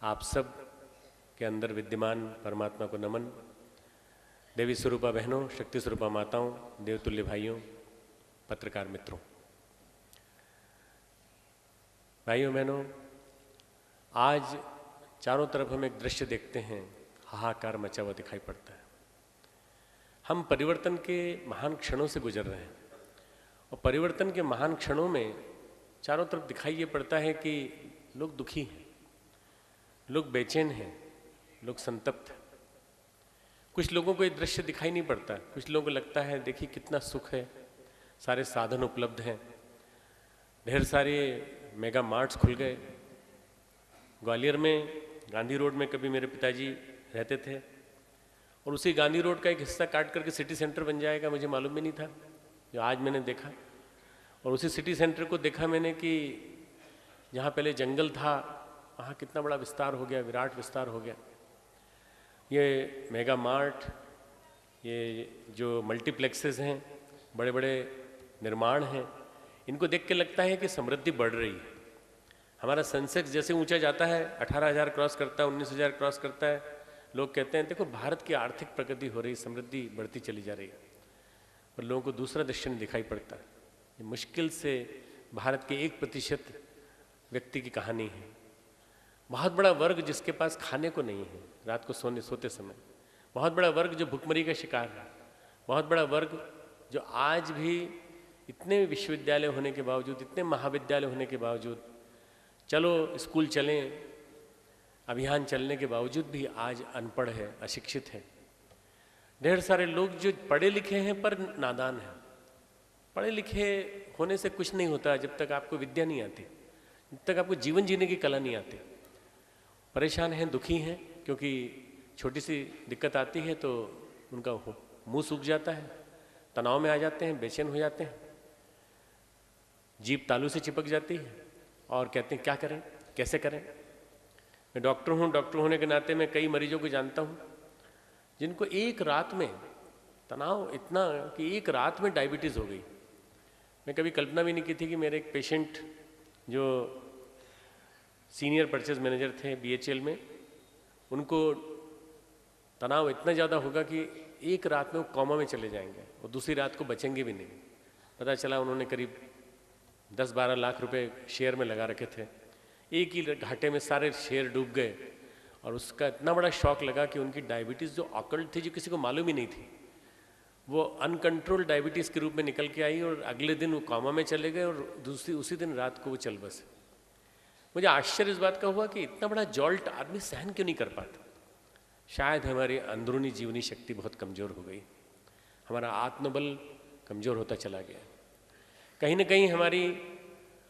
आप सब के अंदर विद्यमान परमात्मा को नमन। देवी स्वरूपा बहनों, शक्ति स्वरूपा माताओं, देवतुल्य भाइयों, पत्रकार मित्रों, भाइयों बहनों, आज चारों तरफ हम एक दृश्य देखते हैं, हाहाकार मचा हुआ दिखाई पड़ता है। हम परिवर्तन के महान क्षणों से गुजर रहे हैं और परिवर्तन के महान क्षणों में चारों तरफ दिखाई ये पड़ता है कि लोग दुखी हैं, लोग बेचैन हैं, लोग संतप्त हैं। कुछ लोगों को ये दृश्य दिखाई नहीं पड़ता, कुछ लोगों को लगता है देखिए कितना सुख है, सारे साधन उपलब्ध हैं, ढेर सारे मेगा मार्ट्स खुल गए। ग्वालियर में गांधी रोड में कभी मेरे पिताजी रहते थे और उसी गांधी रोड का एक हिस्सा काट करके सिटी सेंटर बन जाएगा, मुझे मालूम भी नहीं था, जो आज मैंने देखा। और उसी सिटी सेंटर को देखा मैंने कि जहाँ पहले जंगल था वहाँ कितना बड़ा विस्तार हो गया, विराट विस्तार हो गया। ये मेगा मार्ट, ये जो मल्टीप्लेक्सेस हैं, बड़े बड़े निर्माण हैं, इनको देख के लगता है कि समृद्धि बढ़ रही है। हमारा सेंसेक्स जैसे ऊंचा जाता है, 18,000 क्रॉस करता है, 19,000 क्रॉस करता है, लोग कहते हैं देखो भारत की आर्थिक प्रगति हो रही, समृद्धि बढ़ती चली जा रही है। पर लोगों को दूसरा दृश्य नहीं दिखाई पड़ता। ये मुश्किल से भारत के 1% व्यक्ति की कहानी है। बहुत बड़ा वर्ग जिसके पास खाने को नहीं है रात को सोते समय, बहुत बड़ा वर्ग जो भुखमरी का शिकार है, बहुत बड़ा वर्ग जो आज भी इतने विश्वविद्यालय होने के बावजूद, इतने महाविद्यालय होने के बावजूद, चलो स्कूल चलें अभियान चलने के बावजूद भी आज अनपढ़ है, अशिक्षित है। ढेर सारे लोग जो पढ़े लिखे हैं पर नादान हैं। पढ़े लिखे होने से कुछ नहीं होता जब तक आपको विद्या नहीं आती, जब तक आपको जीवन जीने की कला नहीं आती। परेशान हैं, दुखी हैं, क्योंकि छोटी सी दिक्कत आती है तो उनका मुंह सूख जाता है, तनाव में आ जाते हैं, बेचैन हो जाते हैं, जीभ तालू से चिपक जाती है और कहते हैं क्या करें, कैसे करें। मैं डॉक्टर हूँ, डॉक्टर होने के नाते मैं कई मरीजों को जानता हूँ जिनको एक रात में तनाव इतना कि एक रात में डायबिटीज़ हो गई। मैं कभी कल्पना भी नहीं की थी कि मेरे एक पेशेंट जो सीनियर परचेज मैनेजर थे BHL में, उनको तनाव इतना ज़्यादा होगा कि एक रात में वो कोमा में चले जाएंगे और दूसरी रात को बचेंगे भी नहीं। पता चला उन्होंने करीब 10-12 लाख रुपए शेयर में लगा रखे थे, एक ही घाटे में सारे शेयर डूब गए और उसका इतना बड़ा शॉक लगा कि उनकी डायबिटीज़ जो ऑकल्ट थी, जो किसी को मालूम ही नहीं थी, वो अनकंट्रोल डायबिटीज़ के रूप में निकल के आई और अगले दिन वो कोमा में चले गए और उसी दिन रात को वो चल बसे। मुझे आश्चर्य इस बात का हुआ कि इतना बड़ा जॉल्ट आदमी सहन क्यों नहीं कर पाता। शायद हमारी अंदरूनी जीवनी शक्ति बहुत कमज़ोर हो गई, हमारा आत्मबल कमज़ोर होता चला गया, कहीं ना कहीं हमारी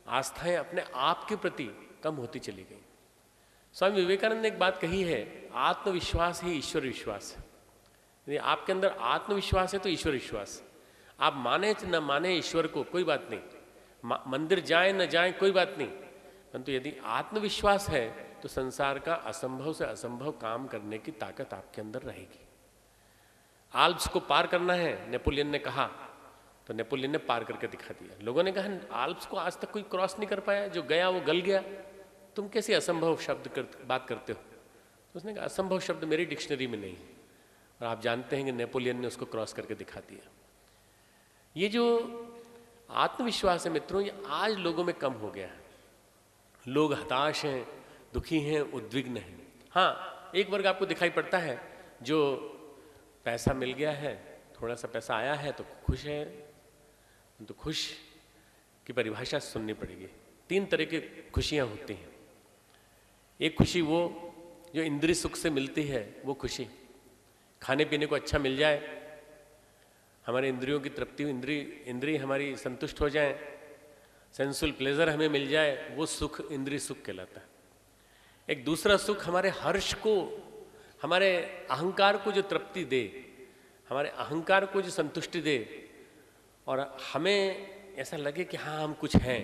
आस्थाएं अपने आप के प्रति कम होती चली गई। स्वामी विवेकानंद ने एक बात कही है, आत्मविश्वास ही ईश्वर विश्वास है। यदि आपके अंदर आत्मविश्वास है तो ईश्वर विश्वास। आप माने न माने ईश्वर को कोई बात नहीं, मंदिर जाए न जाए कोई बात नहीं, परंतु यदि आत्मविश्वास है तो संसार का असंभव से असंभव काम करने की ताकत आपके अंदर रहेगी। आल्प्स को पार करना है, नेपोलियन ने कहा, तो नेपोलियन ने पार करके दिखा दिया। लोगों ने कहा आल्प्स को आज तक कोई क्रॉस नहीं कर पाया, जो गया वो गल गया, तुम कैसे असंभव बात करते हो। तो उसने कहा असंभव शब्द मेरी डिक्शनरी में नहीं है, और आप जानते हैं कि नेपोलियन ने उसको क्रॉस करके दिखा दिया। ये जो आत्मविश्वास है मित्रों, ये आज लोगों में कम हो गया है। लोग हताश हैं, दुखी हैं, उद्विग्न हैं। हाँ, एक वर्ग आपको दिखाई पड़ता है जो पैसा मिल गया है, थोड़ा सा पैसा आया है तो खुश है। तो खुश की परिभाषा सुननी पड़ेगी। 3 तरह की खुशियाँ होती हैं। एक खुशी वो जो इंद्रिय सुख से मिलती है, वो खुशी, खाने पीने को अच्छा मिल जाए, हमारे इंद्रियों की तृप्ति, इंद्रिय हमारी संतुष्ट हो जाए, सेंसुअल प्लेजर हमें मिल जाए, वो सुख इंद्रिय सुख कहलाता है। एक दूसरा सुख हमारे हर्ष को, हमारे अहंकार को जो तृप्ति दे, हमारे अहंकार को जो संतुष्टि दे और हमें ऐसा लगे कि हाँ हम कुछ हैं,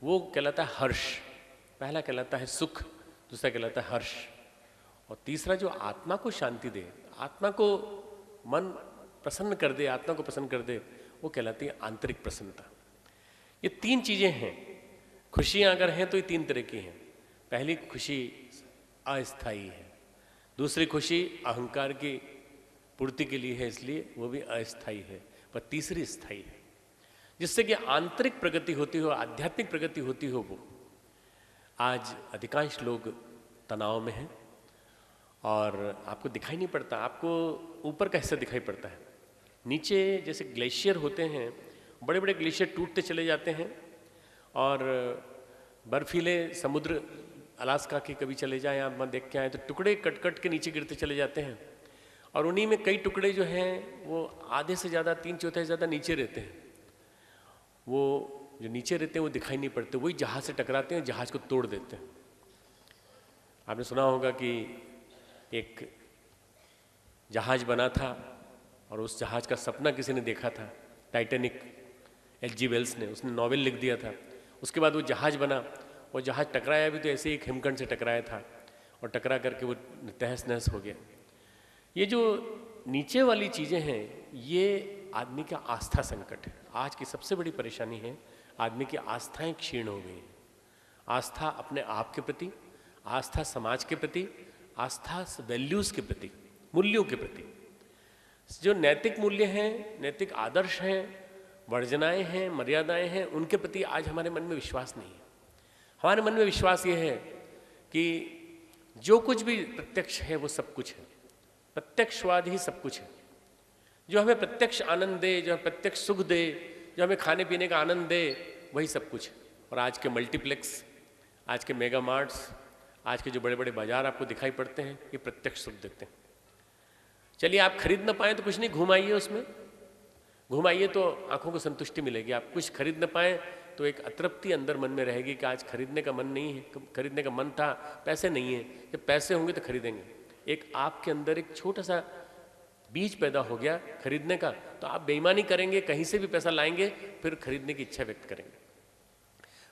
वो कहलाता है हर्ष। पहला कहलाता है सुख, दूसरा कहलाता है हर्ष, और तीसरा जो आत्मा को शांति दे, आत्मा को मन प्रसन्न कर दे, आत्मा को प्रसन्न कर दे, वो कहलाती है आंतरिक प्रसन्नता। ये 3 चीज़ें हैं। खुशियाँ अगर हैं तो ये 3 तरह की हैं। पहली खुशी अस्थाई है। दूसरी खुशी अहंकार की पूर्ति के लिए है, इसलिए वो भी अस्थाई है। पर तीसरी स्थाई है, जिससे कि आंतरिक प्रगति होती हो, आध्यात्मिक प्रगति होती हो। वो आज अधिकांश लोग तनाव में हैं और आपको दिखाई नहीं पड़ता, आपको ऊपर का हिस्सा दिखाई पड़ता है। नीचे जैसे ग्लेशियर होते हैं, बड़े बड़े ग्लेशियर टूटते चले जाते हैं और बर्फीले समुद्र अलास्का के कभी चले जाएं आप, वहाँ देख के आए तो टुकड़े कट कट के नीचे गिरते चले जाते हैं और उन्हीं में कई टुकड़े जो हैं वो आधे से ज़्यादा, 3/4 से ज़्यादा नीचे रहते हैं। वो जो नीचे रहते हैं वो दिखाई नहीं पड़ते, वही जहाज़ से टकराते हैं, जहाज़ को तोड़ देते हैं। आपने सुना होगा कि एक जहाज़ बना था और उस जहाज़ का सपना किसी ने देखा था, टाइटैनिक, H.G. वेल्स ने, उसने नॉवेल लिख दिया था। उसके बाद वो जहाज़ बना, वो जहाज़ टकराया भी तो ऐसे ही हिमखंड से टकराया था और टकरा करके वो तहस नहस हो गया। ये जो नीचे वाली चीज़ें हैं, ये आदमी का आस्था संकट है। आज की सबसे बड़ी परेशानी है, आदमी की आस्थाएं क्षीण हो गई हैं। आस्था अपने आप के प्रति, आस्था समाज के प्रति, आस्था वैल्यूज़ के प्रति, मूल्यों के प्रति। जो नैतिक मूल्य हैं, नैतिक आदर्श हैं, वर्जनाएं हैं, मर्यादाएं हैं, उनके प्रति आज हमारे मन में विश्वास नहीं है। हमारे मन में विश्वास ये है कि जो कुछ भी प्रत्यक्ष है वो सब कुछ है, प्रत्यक्षवाद ही सब कुछ है। जो हमें प्रत्यक्ष आनंद दे, जो हमें प्रत्यक्ष सुख दे, जो हमें खाने पीने का आनंद दे, वही सब कुछ है। और आज के मल्टीप्लेक्स, आज के मेगा मार्ट्स, आज के जो बड़े बड़े बाजार आपको दिखाई पड़ते हैं, ये प्रत्यक्ष सुख देते हैं। चलिए आप खरीद ना पाएँ तो कुछ नहीं, घुमाइए, उसमें घुमाइए तो आंखों को संतुष्टि मिलेगी। आप कुछ खरीद न पाएँ तो एक अतृप्ति अंदर मन में रहेगी कि आज खरीदने का मन नहीं है, खरीदने का मन था, पैसे नहीं है। जब पैसे होंगे तो खरीदेंगे। एक आपके अंदर एक छोटा सा बीज पैदा हो गया खरीदने का, तो आप बेईमानी करेंगे, कहीं से भी पैसा लाएंगे, फिर खरीदने की इच्छा व्यक्त करेंगे।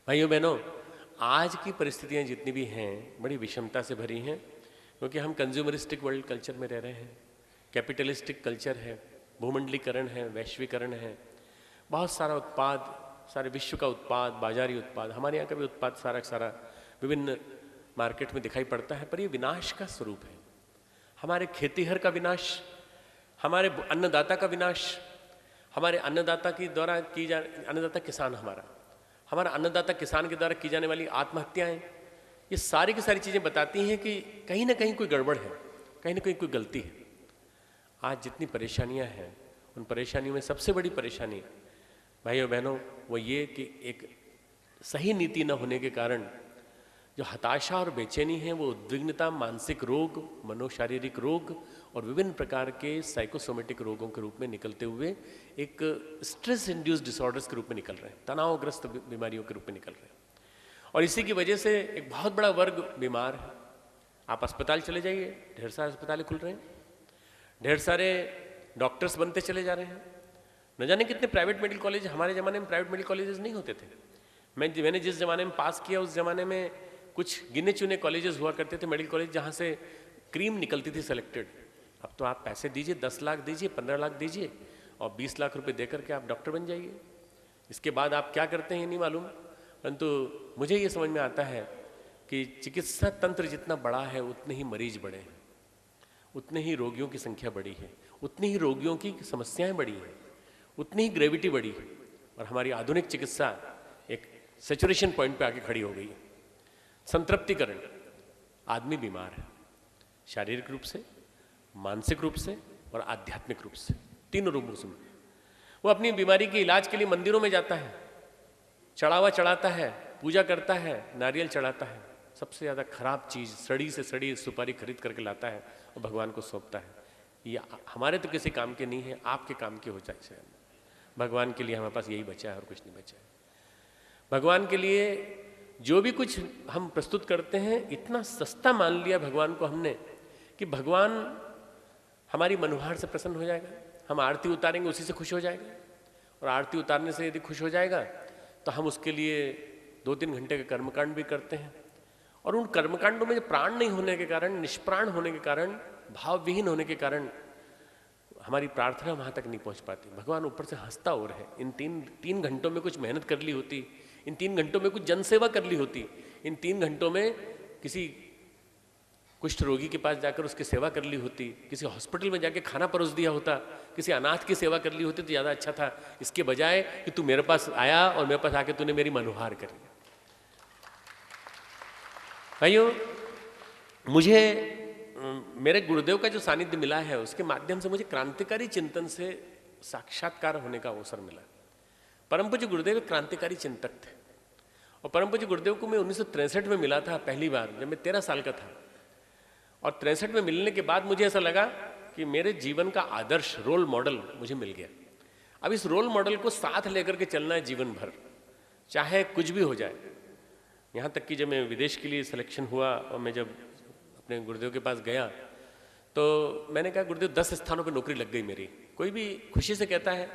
भाइयों बहनों, आज की परिस्थितियां जितनी भी हैं बड़ी विषमता से भरी हैं, क्योंकि हम कंज्यूमरिस्टिक वर्ल्ड कल्चर में रह रहे हैं, कैपिटलिस्टिक कल्चर है, भूमंडलीकरण है, वैश्वीकरण है, बहुत सारा उत्पाद, सारे विश्व का उत्पाद, बाजारी उत्पाद, हमारे यहाँ का भी उत्पाद सारा सारा विभिन्न मार्केट में दिखाई पड़ता है। पर ये विनाश का स्वरूप है। हमारे खेतीहर का विनाश, हमारे अन्नदाता का विनाश, हमारे अन्नदाता के द्वारा की जा, अन्नदाता किसान, हमारा अन्नदाता किसान के द्वारा की जाने वाली आत्महत्याएं, ये सारी की सारी चीज़ें बताती हैं कि कहीं ना कहीं कोई गड़बड़ है, कहीं ना कहीं कोई गलती है। आज जितनी परेशानियां हैं, उन परेशानियों में सबसे बड़ी परेशानी भाइयों बहनों वो ये कि एक सही नीति न होने के कारण जो हताशा और बेचैनी है, वो उद्विग्नता, मानसिक रोग, मनोशारीरिक रोग और विभिन्न प्रकार के साइकोसोमेटिक रोगों के रूप में निकलते हुए एक स्ट्रेस इंड्यूस्ड डिसऑर्डर्स के रूप में निकल रहे हैं, तनावग्रस्त बीमारियों के रूप में निकल रहे हैं। और इसी की वजह से एक बहुत बड़ा वर्ग बीमार है। आप अस्पताल चले जाइए, ढेर सारे अस्पताल खुल रहे हैं, ढेर सारे डॉक्टर्स बनते चले जा रहे हैं। न जाने कितने प्राइवेट मेडिकल कॉलेज, हमारे ज़माने में प्राइवेट मेडिकल कॉलेजेस नहीं होते थे। मैंने जिस ज़माने में पास किया उस ज़माने में कुछ गिने चुने कॉलेजेस हुआ करते थे, मेडिकल कॉलेज, जहाँ से क्रीम निकलती थी सेलेक्टेड। अब तो आप पैसे दीजिए, 10 लाख दीजिए, 15 लाख दीजिए और 20 लाख रुपए दे करके आप डॉक्टर बन जाइए। इसके बाद आप क्या करते हैं ये नहीं मालूम, परंतु मुझे ये समझ में आता है कि चिकित्सा तंत्र जितना बड़ा है उतने ही मरीज बड़े हैं, उतने ही रोगियों की संख्या बड़ी है, उतनी ही रोगियों की समस्याएं बड़ी हैं, उतनी ही ग्रेविटी बड़ी है। और हमारी आधुनिक चिकित्सा एक सैचुरेशन पॉइंट पे आके खड़ी हो गई है। संतृप्तिकरण, आदमी बीमार है, शारीरिक रूप से, मानसिक रूप से और आध्यात्मिक रूप से, तीनों रूपों से। वो अपनी बीमारी के इलाज के लिए मंदिरों में जाता है, चढ़ावा चढ़ाता है, पूजा करता है, नारियल चढ़ाता है, सबसे ज़्यादा खराब चीज़ सड़ी से सड़ी सुपारी खरीद करके लाता है और भगवान को सौंपता है। ये हमारे तो किसी काम के नहीं है, आपके काम के हो जाए। भगवान के लिए हमारे पास यही बचा है और कुछ नहीं बचा है। भगवान के लिए जो भी कुछ हम प्रस्तुत करते हैं, इतना सस्ता मान लिया भगवान को हमने कि भगवान हमारी मनोहार से प्रसन्न हो जाएगा। हम आरती उतारेंगे, उसी से खुश हो जाएगा। और आरती उतारने से यदि खुश हो जाएगा तो हम उसके लिए 2-3 घंटे का कर्मकांड भी करते हैं। और उन कर्मकांडों में प्राण नहीं होने के कारण, निष्प्राण होने के कारण, भावविहीन होने के कारण हमारी प्रार्थना वहाँ तक नहीं पहुँच पाती। भगवान ऊपर से हंसता और है। इन तीन घंटों में कुछ मेहनत कर ली होती, इन 3 घंटों में कुछ जनसेवा कर ली होती, इन 3 घंटों में किसी कुष्ठ रोगी के पास जाकर उसकी सेवा कर ली होती, किसी हॉस्पिटल में जाके खाना परोस दिया होता, किसी अनाथ की सेवा कर ली होती तो ज़्यादा अच्छा था, इसके बजाय कि तू मेरे पास आया और मेरे पास आके तूने मेरी मनोहार करी। भाइयों, मुझे मेरे गुरुदेव का जो सानिध्य मिला है उसके माध्यम से मुझे क्रांतिकारी चिंतन से साक्षात्कार होने का अवसर मिला। परम पूज्य गुरुदेव क्रांतिकारी चिंतक थे और परम पूज्य गुरुदेव को मैं 1963 में मिला था पहली बार, जब मैं 13 साल का था। और 63 में मिलने के बाद मुझे ऐसा लगा कि मेरे जीवन का आदर्श रोल मॉडल मुझे मिल गया। अब इस रोल मॉडल को साथ लेकर के चलना है जीवन भर, चाहे कुछ भी हो जाए। यहाँ तक कि जब मैं विदेश के लिए सिलेक्शन हुआ और मैं जब अपने गुरुदेव के पास गया तो मैंने कहा गुरुदेव 10 स्थानों पर नौकरी लग गई मेरी। कोई भी खुशी से कहता है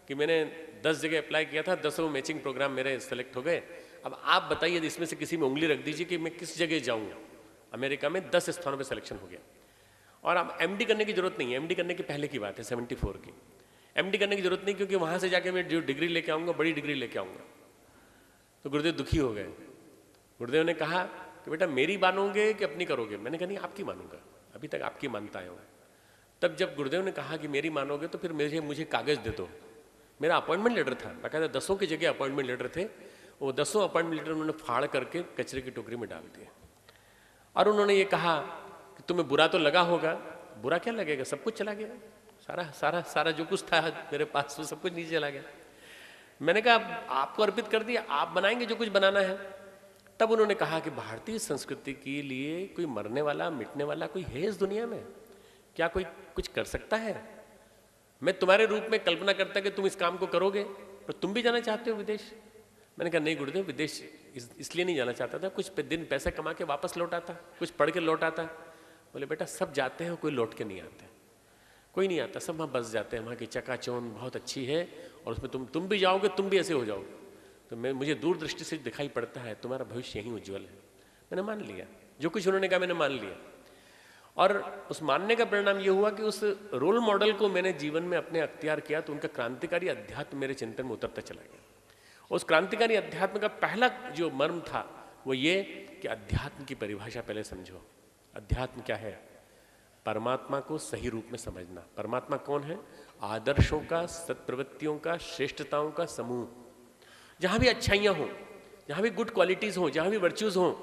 कि मैंने 10 जगह अप्लाई किया था, 10 मैचिंग प्रोग्राम मेरे सेलेक्ट हो गए। अब आप बताइए इसमें से किसी में उंगली रख दीजिए कि मैं किस जगह जाऊँगा। अमेरिका में 10 स्थानों पे सिलेक्शन हो गया और अब एमडी करने की जरूरत नहीं है। एमडी करने की पहले की बात है 74 की। एमडी करने की जरूरत नहीं, क्योंकि वहाँ से जाके मैं जो डिग्री लेके आऊँगा बड़ी डिग्री लेके आऊँगा। तो गुरुदेव दुखी हो गए। गुरुदेव ने कहा कि बेटा मेरी मानोगे कि अपनी करोगे? मैंने कहा नहीं, आपकी मानूंगा, अभी तक आपकी मानता आया हूँ। तब जब गुरुदेव ने कहा कि मेरी मानोगे तो फिर मुझे कागज़ दे दो। मेरा अपॉइंटमेंट लेटर था, बाकायदा 10 की जगह अपॉइंटमेंट लेटर थे। वो 10 अपॉइंटमेंट लेटर उन्होंने फाड़ करके कचरे की टोकरी में डाल दिए और उन्होंने ये कहा कि तुम्हें बुरा तो लगा होगा। बुरा क्या लगेगा, सब कुछ चला गया, सारा सारा सारा जो कुछ था मेरे पास वो सब कुछ नीचे चला गया। मैंने कहा आपको अर्पित कर दिया, आप बनाएंगे जो कुछ बनाना है। तब उन्होंने कहा कि भारतीय संस्कृति के लिए कोई मरने वाला मिटने वाला कोई है इस दुनिया में? क्या कोई कुछ कर सकता है? मैं तुम्हारे रूप में कल्पना करता कि तुम इस काम को करोगे, पर तुम भी जाना चाहते हो विदेश। मैंने कहा नहीं गुरुदेव, विदेश इसलिए नहीं जाना चाहता था, कुछ दिन पैसे कमा के वापस लौट आता, कुछ पढ़ के लौट आता। बोले बेटा सब जाते हैं, कोई लौट के नहीं आते, कोई नहीं आता, सब वहाँ बस जाते हैं। वहाँ की चकाचौंध बहुत अच्छी है और उसमें तुम भी जाओगे, तुम भी ऐसे हो जाओगे। तो मुझे दूरदृष्टि से दिखाई पड़ता है तुम्हारा भविष्य यहीं उज्ज्वल है। मैंने मान लिया, जो कुछ उन्होंने कहा मैंने मान लिया। और उस मानने का परिणाम ये हुआ कि उस रोल मॉडल को मैंने जीवन में अपने अख्तियार किया तो उनका क्रांतिकारी अध्यात्म मेरे चिंतन में उतरता चला गया। उस क्रांतिकारी अध्यात्म का पहला जो मर्म था वो ये कि अध्यात्म की परिभाषा पहले समझो। अध्यात्म क्या है? परमात्मा को सही रूप में समझना। परमात्मा कौन है? आदर्शों का, सत्प्रवृत्तियों का, श्रेष्ठताओं का समूह। जहाँ भी अच्छाइयाँ हों, जहाँ भी गुड क्वालिटीज़ हों, जहाँ भी वर्च्यूज़ हों,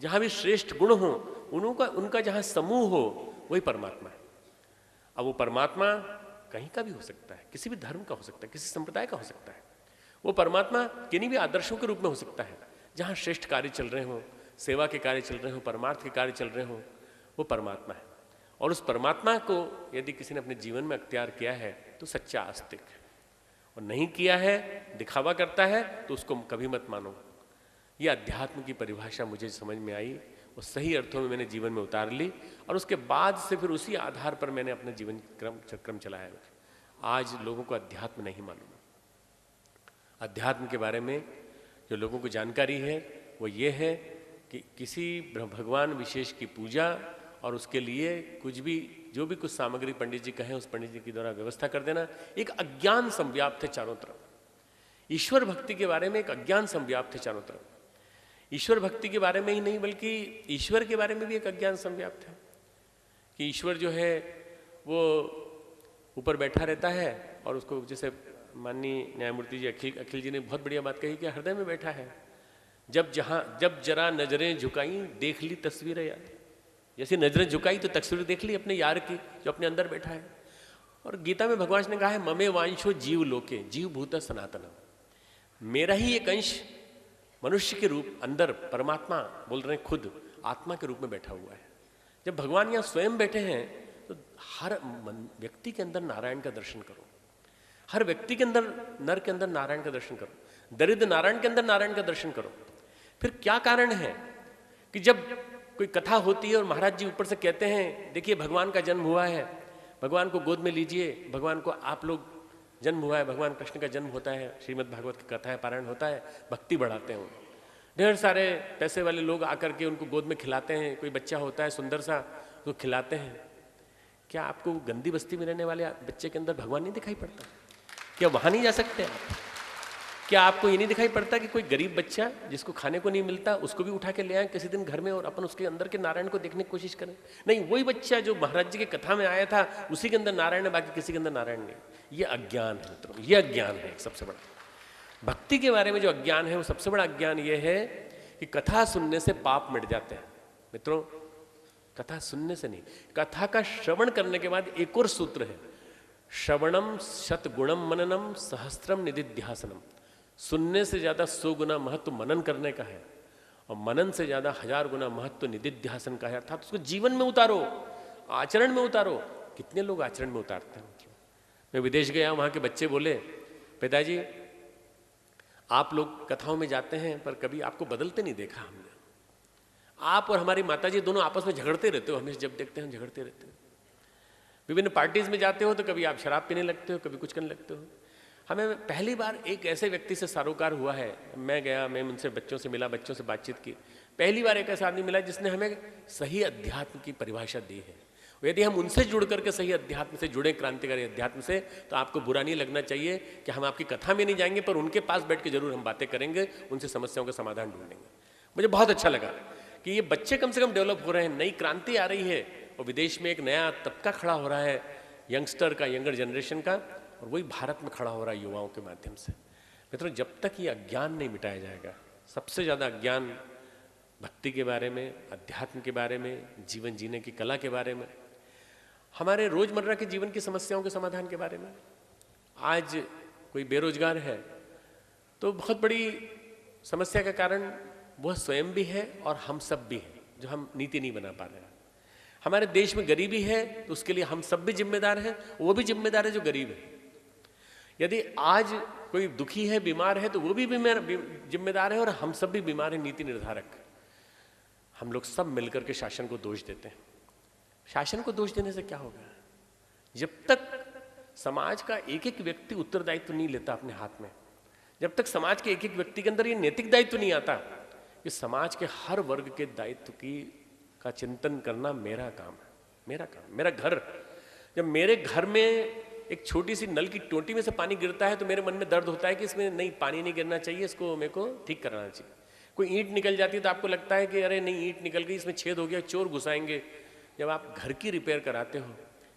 जहाँ भी श्रेष्ठ गुण हों, उनका जहाँ समूह हो वही परमात्मा है। अब वो परमात्मा कहीं का भी हो सकता है, किसी भी धर्म का हो सकता है, किसी संप्रदाय का हो सकता है। वो परमात्मा किन्हीं भी आदर्शों के रूप में हो सकता है। जहाँ श्रेष्ठ कार्य चल रहे हों, सेवा के कार्य चल रहे हों, परमार्थ के कार्य चल रहे हों, वो परमात्मा है। और उस परमात्मा को यदि किसी ने अपने जीवन में अख्तियार किया है तो सच्चा आस्तिक है, और नहीं किया है, दिखावा करता है, तो उसको कभी मत मानो। ये अध्यात्म की परिभाषा मुझे समझ में आई और सही अर्थों में मैंने जीवन में उतार ली और उसके बाद से फिर उसी आधार पर मैंने अपने जीवन क्रम चलाया। आज लोगों को अध्यात्म नहीं मालूम। अध्यात्म के बारे में जो लोगों को जानकारी है वो ये है कि किसी भगवान विशेष की पूजा और उसके लिए कुछ भी जो भी कुछ सामग्री पंडित जी कहें उस पंडित जी के द्वारा व्यवस्था कर देना। एक अज्ञान संव्याप्त है चारों तरफ। ईश्वर भक्ति के बारे में एक अज्ञान संव्याप्त है चारों तरफ। ईश्वर भक्ति के बारे में ही नहीं बल्कि ईश्वर के बारे में भी एक अज्ञान संव्याप्त है कि ईश्वर जो है वो ऊपर बैठा रहता है और उसको, जैसे माननीय न्यायमूर्ति जी अखिल जी ने बहुत बढ़िया बात कही कि हृदय में बैठा है। जब जरा नजरें झुकाई देख ली तस्वीरें यार। जैसे नजरें झुकाई तो तस्वीर देख ली अपने यार की जो अपने अंदर बैठा है। और गीता में भगवान ने कहा है ममे वांशो जीव लोके जीव भूत सनातनम। मेरा ही एक अंश मनुष्य के रूप अंदर परमात्मा बोल रहे हैं, खुद आत्मा के रूप में बैठा हुआ है। जब भगवान यहाँ स्वयं बैठे हैं तो हर व्यक्ति के अंदर नारायण का दर्शन करो। हर व्यक्ति के अंदर, नर के अंदर नारायण का दर्शन करो। दरिद्र नारायण के अंदर नारायण का दर्शन करो। फिर क्या कारण है कि जब कोई कथा होती है और महाराज जी ऊपर से कहते हैं देखिए भगवान का जन्म हुआ है, भगवान को गोद में लीजिए, भगवान को आप लोग जन्म हुआ है, भगवान कृष्ण का जन्म होता है, श्रीमद् भागवत की कथा है, पारायण होता है, भक्ति बढ़ाते हैं। ढेर सारे पैसे वाले लोग आकर के उनको गोद में खिलाते हैं। कोई बच्चा होता है सुंदर सा तो खिलाते हैं। क्या आपको गंदी बस्ती में रहने वाले बच्चे के अंदर भगवान नहीं दिखाई पड़ता? क्या वहाँ नहीं जा सकते आप? क्या आपको ये नहीं दिखाई पड़ता कि कोई गरीब बच्चा जिसको खाने को नहीं मिलता उसको भी उठा के ले आए किसी दिन घर में और अपन उसके अंदर के नारायण को देखने की कोशिश करें? नहीं, वही बच्चा जो महाराज जी की कथा में आया था उसी के अंदर नारायण है, बाकी किसी के अंदर नारायण नहीं। ये अज्ञान है मित्रों, ये अज्ञान है सबसे बड़ा। भक्ति के बारे में जो अज्ञान है वो सबसे बड़ा अज्ञान ये है कि कथा सुनने से पाप मिट जाते हैं। मित्रों, कथा सुनने से नहीं, कथा का श्रवण करने के बाद एक और सूत्र है, श्रवणम शतगुणम मननम सहस्त्रम निधिध्यासनम। सुनने से ज्यादा 100 गुना महत्व मनन करने का है और मनन से ज्यादा 1000 गुना महत्व निधिध्यासन का है, अर्थात उसको जीवन में उतारो, आचरण में उतारो। कितने लोग आचरण में उतारते हैं? मैं विदेश गया, वहां के बच्चे बोले, पिताजी आप लोग कथाओं में जाते हैं पर कभी आपको बदलते नहीं देखा हमने। आप और हमारी माताजी दोनों आपस में झगड़ते रहते हो, हमेशा जब देखते हैं झगड़ते रहते हो। विभिन्न पार्टीज में जाते हो तो कभी आप शराब पीने लगते हो, कभी कुछ करने लगते हो। हमें पहली बार एक ऐसे व्यक्ति से सारोकार हुआ है, मैं गया, मैं उनसे बच्चों से मिला, बच्चों से बातचीत की, पहली बार एक ऐसा आदमी मिला जिसने हमें सही अध्यात्म की परिभाषा दी है। यदि हम उनसे जुड़ करके सही अध्यात्म से जुड़े, क्रांतिकारी अध्यात्म से, तो आपको बुरा नहीं लगना चाहिए कि हम आपकी कथा में नहीं जाएंगे पर उनके पास बैठ के जरूर हम बातें करेंगे, उनसे समस्याओं का समाधान ढूंढेंगे। मुझे बहुत अच्छा लगा कि ये बच्चे कम से कम डेवलप हो रहे हैं, नई क्रांति आ रही है और विदेश में एक नया तबका खड़ा हो रहा है यंगस्टर का, यंगर जनरेशन का, और वही भारत में खड़ा हो रहा है युवाओं के माध्यम से। मित्रों, जब तक ये अज्ञान नहीं मिटाया जाएगा, सबसे ज़्यादा अज्ञान भक्ति के बारे में, अध्यात्म के बारे में, जीवन जीने की कला के बारे में, हमारे रोजमर्रा के जीवन की समस्याओं के समाधान के बारे में। आज कोई बेरोजगार है तो बहुत बड़ी समस्या का कारण वह स्वयं भी है और हम सब भी हैं, जो हम नीति नहीं बना पा रहे हैं। हमारे देश में गरीबी है तो उसके लिए हम सब भी जिम्मेदार हैं, वो भी जिम्मेदार है जो गरीब है। यदि आज कोई दुखी है, बीमार है, तो वो भी जिम्मेदार है और हम सब भी बीमार हैं, नीति निर्धारक। हम लोग सब मिलकर के शासन को दोष देते हैं। शासन को दोष देने से क्या होगा? जब तक समाज का एक एक व्यक्ति उत्तरदायित्व नहीं लेता अपने हाथ में, जब तक समाज के एक एक व्यक्ति के अंदर ये नैतिक दायित्व नहीं आता कि समाज के हर वर्ग के दायित्व का चिंतन करना मेरा काम है, मेरा काम, मेरा घर। जब मेरे घर में एक छोटी सी नल की टोटी में से पानी गिरता है तो मेरे मन में दर्द होता है कि इसमें नहीं, पानी नहीं गिरना चाहिए, इसको मेरे को ठीक कराना चाहिए। कोई ईंट निकल जाती है तो आपको लगता है कि अरे नहीं, ईंट निकल गई, इसमें छेद हो गया, चोर घुसाएंगे। जब आप घर की रिपेयर कराते हो,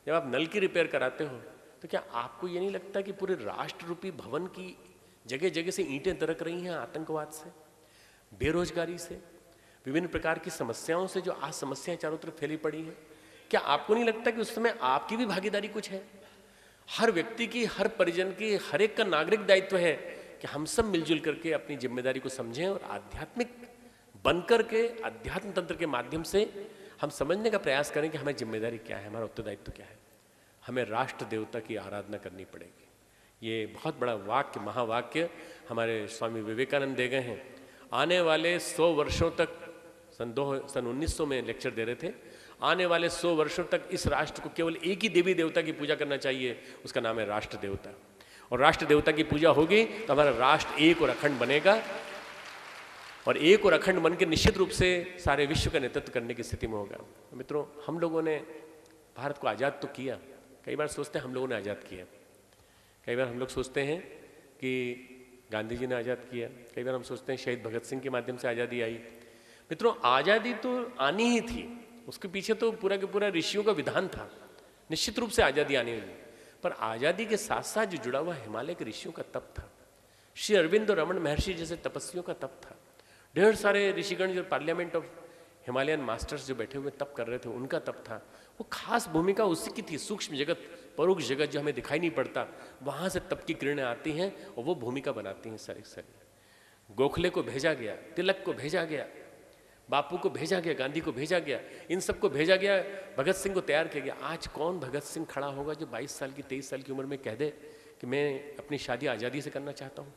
जब आप नल की रिपेयर कराते हो, तो क्या आपको ये नहीं लगता कि पूरे राष्ट्र रूपी भवन की जगह जगह से ईंटें दरक रही हैं आतंकवाद से, बेरोजगारी से, विभिन्न प्रकार की समस्याओं से, जो आज समस्याएं चारों तरफ फैली पड़ी हैं? क्या आपको नहीं लगता कि उस समय आपकी भी भागीदारी कुछ है? हर व्यक्ति की, हर परिजन की, हर एक का नागरिक दायित्व है कि हम सब मिलजुल करके अपनी जिम्मेदारी को समझें और आध्यात्मिक बनकर के, अध्यात्म तंत्र के माध्यम से हम समझने का प्रयास करें कि हमारी जिम्मेदारी क्या है, हमारा उत्तरदायित्व क्या है। हमें राष्ट्र देवता की आराधना करनी पड़ेगी। ये बहुत बड़ा वाक्य, महावाक्य हमारे स्वामी विवेकानंद दे गए हैं। आने वाले 100 वर्षों तक, सन 1900 में लेक्चर दे रहे थे, आने वाले 100 वर्षों तक इस राष्ट्र को केवल एक ही देवी देवता की पूजा करना चाहिए, उसका नाम है राष्ट्र देवता। और राष्ट्र देवता की पूजा होगी तो हमारा राष्ट्र एक और अखंड बनेगा, और एक और अखंड बन के निश्चित रूप से सारे विश्व का नेतृत्व करने की स्थिति में होगा। मित्रों, हम लोगों ने भारत को आज़ाद तो किया, कई बार सोचते हैं हम लोगों ने आज़ाद किया, कई बार हम लोग सोचते हैं कि गांधी जी ने आज़ाद किया, कई बार हम सोचते हैं शहीद भगत सिंह के माध्यम से आज़ादी आई। मित्रों, आज़ादी तो आनी ही थी, उसके पीछे तो पूरा के पूरा ऋषियों का विधान था, निश्चित रूप से आज़ादी आनी हुई। पर आज़ादी के साथ साथ जो जुड़ा हुआ हिमालय के ऋषियों का तप था, श्री अरविंद और रमन महर्षि जैसे तपस्वियों का तप था, ढेर सारे ऋषिगण जो पार्लियामेंट ऑफ हिमालयन मास्टर्स जो बैठे हुए तप कर रहे थे, उनका तप था। वो खास भूमिका उसी की थी। सूक्ष्म जगत, परोक्ष जगत जो हमें दिखाई नहीं पड़ता, वहाँ से तप की किरणें आती हैं और वो भूमिका बनाती हैं सारी सारी। गोखले को भेजा गया, तिलक को भेजा गया, बापू को भेजा गया, गांधी को भेजा गया, इन सबको भेजा गया, भगत सिंह को तैयार किया गया। आज कौन भगत सिंह खड़ा होगा जो 22 साल की, 23 साल की उम्र में कह दे कि मैं अपनी शादी आज़ादी से करना चाहता हूँ?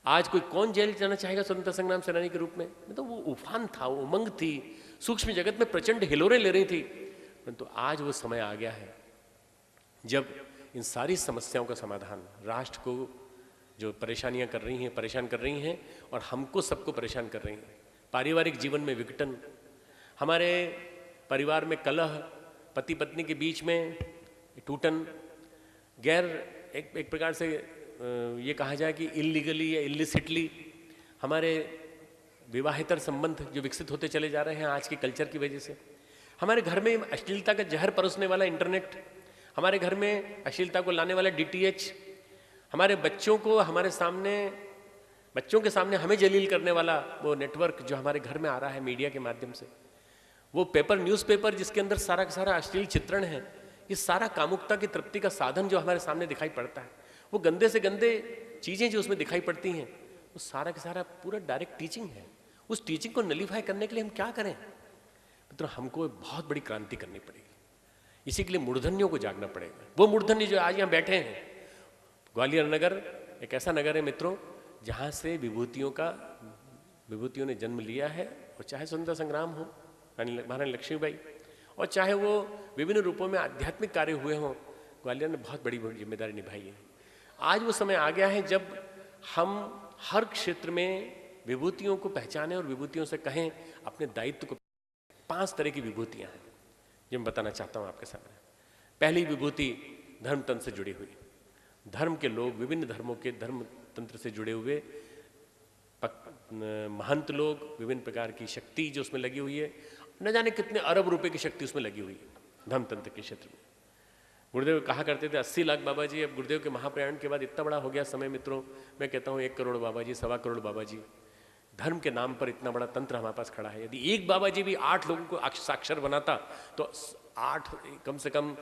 आज कोई कौन जेल जाना चाहेगा स्वतंत्रता संग्राम सेनानी के रूप में? तो वो उफान था, वो उमंग थी, सूक्ष्म जगत में प्रचंड हिलोरें ले रही थी। परंतु आज वो समय आ गया है जब इन सारी समस्याओं का समाधान, राष्ट्र को जो परेशानियां कर रही हैं, परेशान कर रही हैं, और हमको सबको परेशान कर रही हैं। पारिवारिक जीवन में विघटन, हमारे परिवार में कलह, पति पत्नी के बीच में टूटन, गैर एक प्रकार से ये कहा जाए कि इलीगली या इलिसिटली हमारे विवाहेतर संबंध जो विकसित होते चले जा रहे हैं आज के कल्चर की वजह से। हमारे घर में अश्लीलता का जहर परोसने वाला इंटरनेट, हमारे घर में अश्लीलता को लाने वाला डीटीएच, हमारे बच्चों को बच्चों के सामने हमें जलील करने वाला वो नेटवर्क जो हमारे घर में आ रहा है मीडिया के माध्यम से, वो न्यूज़पेपर जिसके अंदर सारा का सारा अश्लील चित्रण है, ये सारा कामुकता की तृप्ति का साधन जो हमारे सामने दिखाई पड़ता है, वो गंदे से गंदे चीज़ें जो उसमें दिखाई पड़ती हैं, वो सारा का सारा पूरा डायरेक्ट टीचिंग है। उस टीचिंग को नलीफाई करने के लिए हम क्या करें? तो हमको बहुत बड़ी क्रांति करनी पड़ेगी। इसी के लिए मूर्धन्यों को जागना पड़ेगा। वो मूर्धन्य जो आज यहाँ बैठे हैं, ग्वालियर नगर एक ऐसा नगर है मित्रों जहाँ से विभूतियों ने जन्म लिया है, और चाहे स्वतंत्रता संग्राम हो, महारानी लक्ष्मीबाई, और चाहे वो विभिन्न रूपों में आध्यात्मिक कार्य हुए हों, ग्वालियर ने बहुत बड़ी जिम्मेदारी निभाई है। आज वो समय आ गया है जब हम हर क्षेत्र में विभूतियों को पहचानें और विभूतियों से कहें अपने दायित्व को। 5 तरह की विभूतियां हैं जो मैं बताना चाहता हूं आपके सामने। पहली विभूति धर्म तंत्र से जुड़ी हुई, धर्म के लोग, विभिन्न धर्मों के धर्म तंत्र से जुड़े हुए महंत लोग, विभिन्न प्रकार की शक्ति जो उसमें लगी हुई है, न जाने कितने अरब रुपए की शक्ति उसमें लगी हुई है धर्म तंत्र के क्षेत्र में। गुरुदेव कहा करते थे 80 लाख बाबा जी। अब गुरुदेव के महाप्रयाण के बाद इतना बड़ा हो गया समय मित्रों, मैं कहता हूँ 1 करोड़ बाबा जी, 1.25 करोड़ बाबा जी। धर्म के नाम पर इतना बड़ा तंत्र हमारे पास खड़ा है। यदि एक बाबा जी भी 8 लोगों को साक्षर बनाता तो 8 कम से कम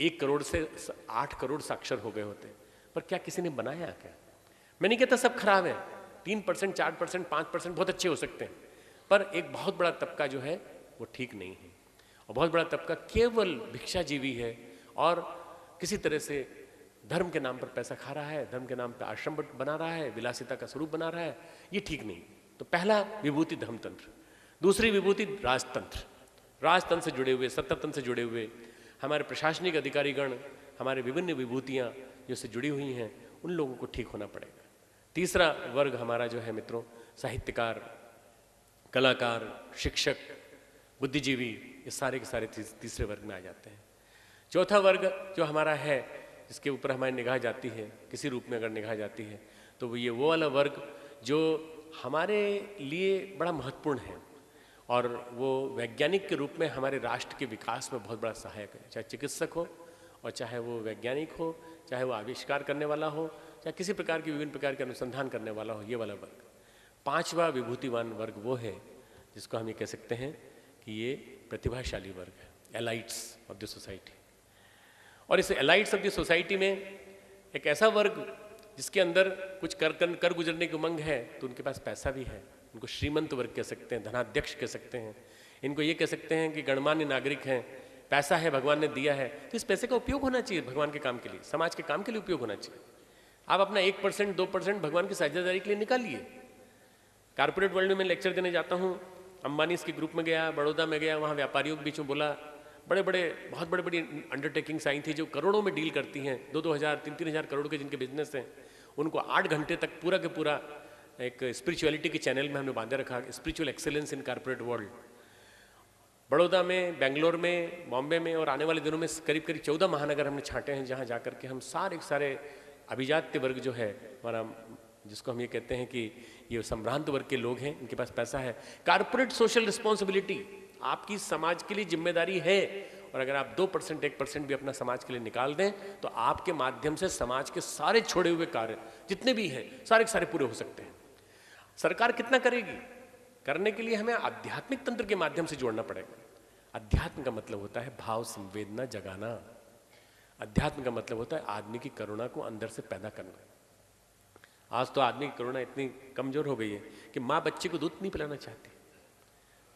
1 करोड़ से 8 करोड़ साक्षर हो गए होते। पर क्या किसी ने बनाया क्या? मैं नहीं कहता सब खराब है, 3%, 4%, 5% बहुत अच्छे हो सकते हैं, पर एक बहुत बड़ा तबका जो है वो ठीक नहीं है, और बहुत बड़ा तबका केवल भिक्षाजीवी है और किसी तरह से धर्म के नाम पर पैसा खा रहा है, धर्म के नाम पर आश्रम बना रहा है, विलासिता का स्वरूप बना रहा है। ये ठीक नहीं। तो पहला विभूति धर्मतंत्र। दूसरी विभूति राजतंत्र, राजतंत्र से जुड़े हुए, सत्तातंत्र से जुड़े हुए हमारे प्रशासनिक अधिकारीगण, हमारे विभिन्न विभूतियाँ जो से जुड़ी हुई हैं, उन लोगों को ठीक होना पड़ेगा। तीसरा वर्ग हमारा जो है मित्रों, साहित्यकार, कलाकार, शिक्षक, बुद्धिजीवी, ये सारे के सारे तीसरे वर्ग में आ जाते हैं। चौथा वर्ग जो हमारा है, जिसके ऊपर हमारी निगाह जाती है, किसी रूप में अगर निगाह जाती है, तो वो वाला वर्ग जो हमारे लिए बड़ा महत्वपूर्ण है और वो वैज्ञानिक के रूप में हमारे राष्ट्र के विकास में बहुत बड़ा सहायक है। चाहे चिकित्सक हो, और चाहे वो वैज्ञानिक हो, चाहे वो आविष्कार करने वाला हो, चाहे किसी प्रकार की विभिन्न प्रकार के अनुसंधान करने वाला हो, ये वाला वर्ग। 5वां विभूतिवान वर्ग वो है जिसको हम ये कह सकते हैं कि ये प्रतिभाशाली वर्ग है, एलाइट्स ऑफ द सोसाइटी। और इस एलाइट्स ऑफ द सोसाइटी में एक ऐसा वर्ग जिसके अंदर कुछ कर गुजरने की उमंग है, तो उनके पास पैसा भी है, उनको श्रीमंत वर्ग कह सकते हैं, धनाध्यक्ष कह सकते हैं, इनको ये कह सकते हैं कि गणमान्य नागरिक हैं, पैसा है, भगवान ने दिया है, तो इस पैसे का उपयोग होना चाहिए भगवान के काम के लिए, समाज के काम के लिए उपयोग होना चाहिए। आप अपना 1%, 2% भगवान की साझेदारी के लिए निकालिए। कारपोरेट वर्ल्ड में मैं लेक्चर देने जाता हूँ, अंबानी के ग्रुप में गया, बड़ौदा में गया, वहाँ व्यापारियों के बीच में बोला, बहुत बड़ी अंडरटेकिंग्स आई थी जो करोड़ों में डील करती हैं, 2-2 हज़ार 3-3 हज़ार करोड़ के जिनके बिजनेस हैं, उनको 8 घंटे तक पूरा के पूरा एक स्पिरिचुअलिटी के चैनल में हमने बांधे रखा, स्पिरिचुअल एक्सेलेंस इन कारपोरेट वर्ल्ड। बड़ौदा में, बेंगलोर में, बॉम्बे में, और आने वाले दिनों में करीब 14 महानगर हमने छांटे हैं, जहाँ जाकर के हम सारे अभिजात्य वर्ग जो है हमारा, जिसको हम ये कहते हैं कि ये संभ्रांत वर्ग के लोग हैं, इनके पास पैसा है। कारपोरेट सोशल रिस्पॉन्सिबिलिटी आपकी समाज के लिए जिम्मेदारी है, और अगर आप 2%, 1% भी अपना समाज के लिए निकाल दें, तो आपके माध्यम से समाज के सारे छोड़े हुए कार्य जितने भी हैं सारे के सारे पूरे हो सकते हैं। सरकार कितना करेगी? करने के लिए हमें आध्यात्मिक तंत्र के माध्यम से जोड़ना पड़ेगा। अध्यात्म का मतलब होता है भाव संवेदना जगाना। अध्यात्म का मतलब होता है आदमी की करुणा को अंदर से पैदा करना। आज तो आदमी की करुणा इतनी कमजोर हो गई है कि माँ बच्चे को दूध नहीं पिलाना चाहती।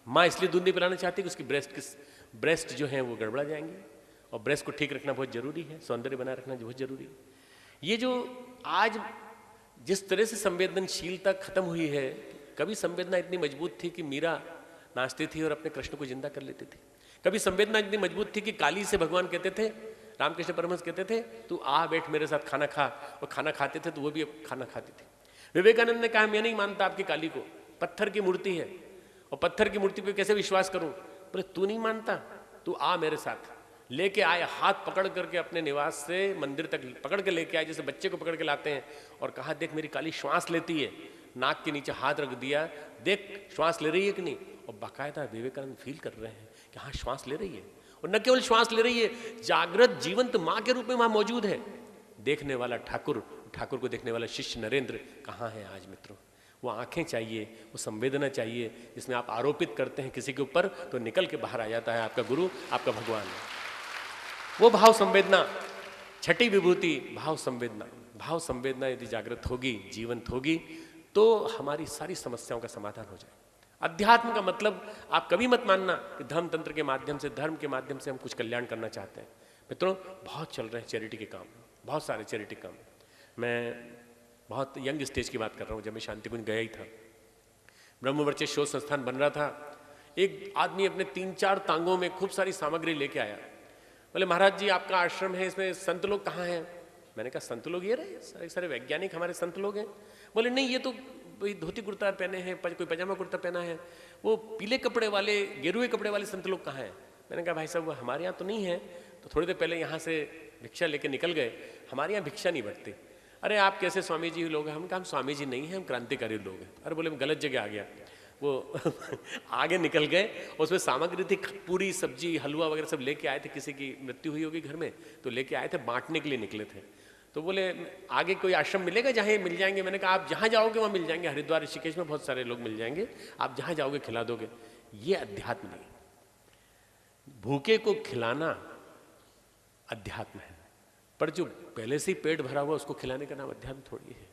माँ इसलिए दूध नहीं पिलाना चाहती कि उसकी ब्रेस्ट जो है वो गड़बड़ा जाएंगे, और ब्रेस्ट को ठीक रखना बहुत जरूरी है, सौंदर्य बनाए रखना बहुत जरूरी है। ये जो आज जिस तरह से संवेदनशीलता खत्म हुई है, कभी संवेदना इतनी मजबूत थी कि मीरा नाचती थी और अपने कृष्ण को जिंदा कर लेती थी। कभी संवेदना इतनी मजबूत थी कि काली से भगवान कहते थे, रामकृष्ण परमहंस कहते थे, तू आ बैठ मेरे साथ खाना खा, और खाना खाते थे तो वो भी खाना खाती थी। विवेकानंद ने कहा मैं नहीं मानता आपकी काली को, पत्थर की मूर्ति है और पत्थर की मूर्ति पे कैसे विश्वास करूं? बोले तू नहीं मानता, तू आ मेरे साथ, लेके आए, हाथ पकड़ करके अपने निवास से मंदिर तक पकड़ के लेके आए, जैसे बच्चे को पकड़ के लाते हैं, और कहा देख मेरी काली श्वास लेती है, नाक के नीचे हाथ रख दिया, देख श्वास ले रही है कि नहीं। और बाकायदा विवेकानंद फील कर रहे हैं कि हाँ श्वास ले रही है, और न केवल श्वास ले रही है, जागृत जीवंत माँ के रूप में वहां मौजूद है। देखने वाला ठाकुर, ठाकुर को देखने वाला शिष्य नरेंद्र कहाँ है आज मित्रों? वो आंखें चाहिए, वो संवेदना चाहिए, जिसमें आप आरोपित करते हैं किसी के ऊपर तो निकल के बाहर आ जाता है आपका गुरु, आपका भगवान। वो भाव संवेदना, छठी विभूति भाव संवेदना। भाव संवेदना यदि जागृत होगी, जीवंत होगी, तो हमारी सारी समस्याओं का समाधान हो जाए। अध्यात्म का मतलब आप कभी मत मानना कि धर्म तंत्र के माध्यम से, धर्म के माध्यम से हम कुछ कल्याण करना चाहते हैं। मित्रों बहुत चल रहे हैं चैरिटी के काम, बहुत सारे चैरिटी काम। मैं बहुत यंग स्टेज की बात कर रहा हूँ, जब मैं शांति कुंज गया ही था, ब्रह्मवर्चस्व शोध संस्थान बन रहा था। एक आदमी अपने 3-4 तांगों में खूब सारी सामग्री लेके आया। बोले महाराज जी आपका आश्रम है, इसमें संत लोग कहाँ हैं? मैंने कहा संत लोग ये रहे, सारे सारे वैज्ञानिक हमारे संत लोग हैं। बोले नहीं, ये तो धोती कुर्ता पहने हैं, कोई पजामा कुर्ता पहना है, वो पीले कपड़े वाले, गेरुए कपड़े वाले संत लोग कहाँ हैं? मैंने कहा भाई साहब वो हमारे यहाँ तो नहीं है, तो थोड़ी देर पहले यहाँ से भिक्षा लेके निकल गए, हमारे यहाँ भिक्षा नहीं बटती। अरे आप कैसे स्वामी जी लोग हैं? हम कहा हम स्वामी जी नहीं हैं, हम क्रांतिकारी लोग हैं। अरे बोले मैं गलत जगह आ गया। वो आगे निकल गए, उसमें सामग्री थी पूरी, सब्जी हलवा वगैरह सब लेके आए थे, किसी की मृत्यु हुई होगी घर में तो लेके आए थे, बांटने के लिए निकले थे। तो बोले आगे कोई आश्रम मिलेगा जहाँ ये मिल जाएंगे? मैंने कहा आप जहाँ जाओगे वहाँ मिल जाएंगे, हरिद्वार ऋषिकेश में बहुत सारे लोग मिल जाएंगे, आप जहाँ जाओगे खिला दोगे। ये अध्यात्म नहीं। भूखे को खिलाना अध्यात्म है, पर जो पहले से ही पेट भरा हुआ उसको खिलाने का नाम अध्यात्म थोड़ी है।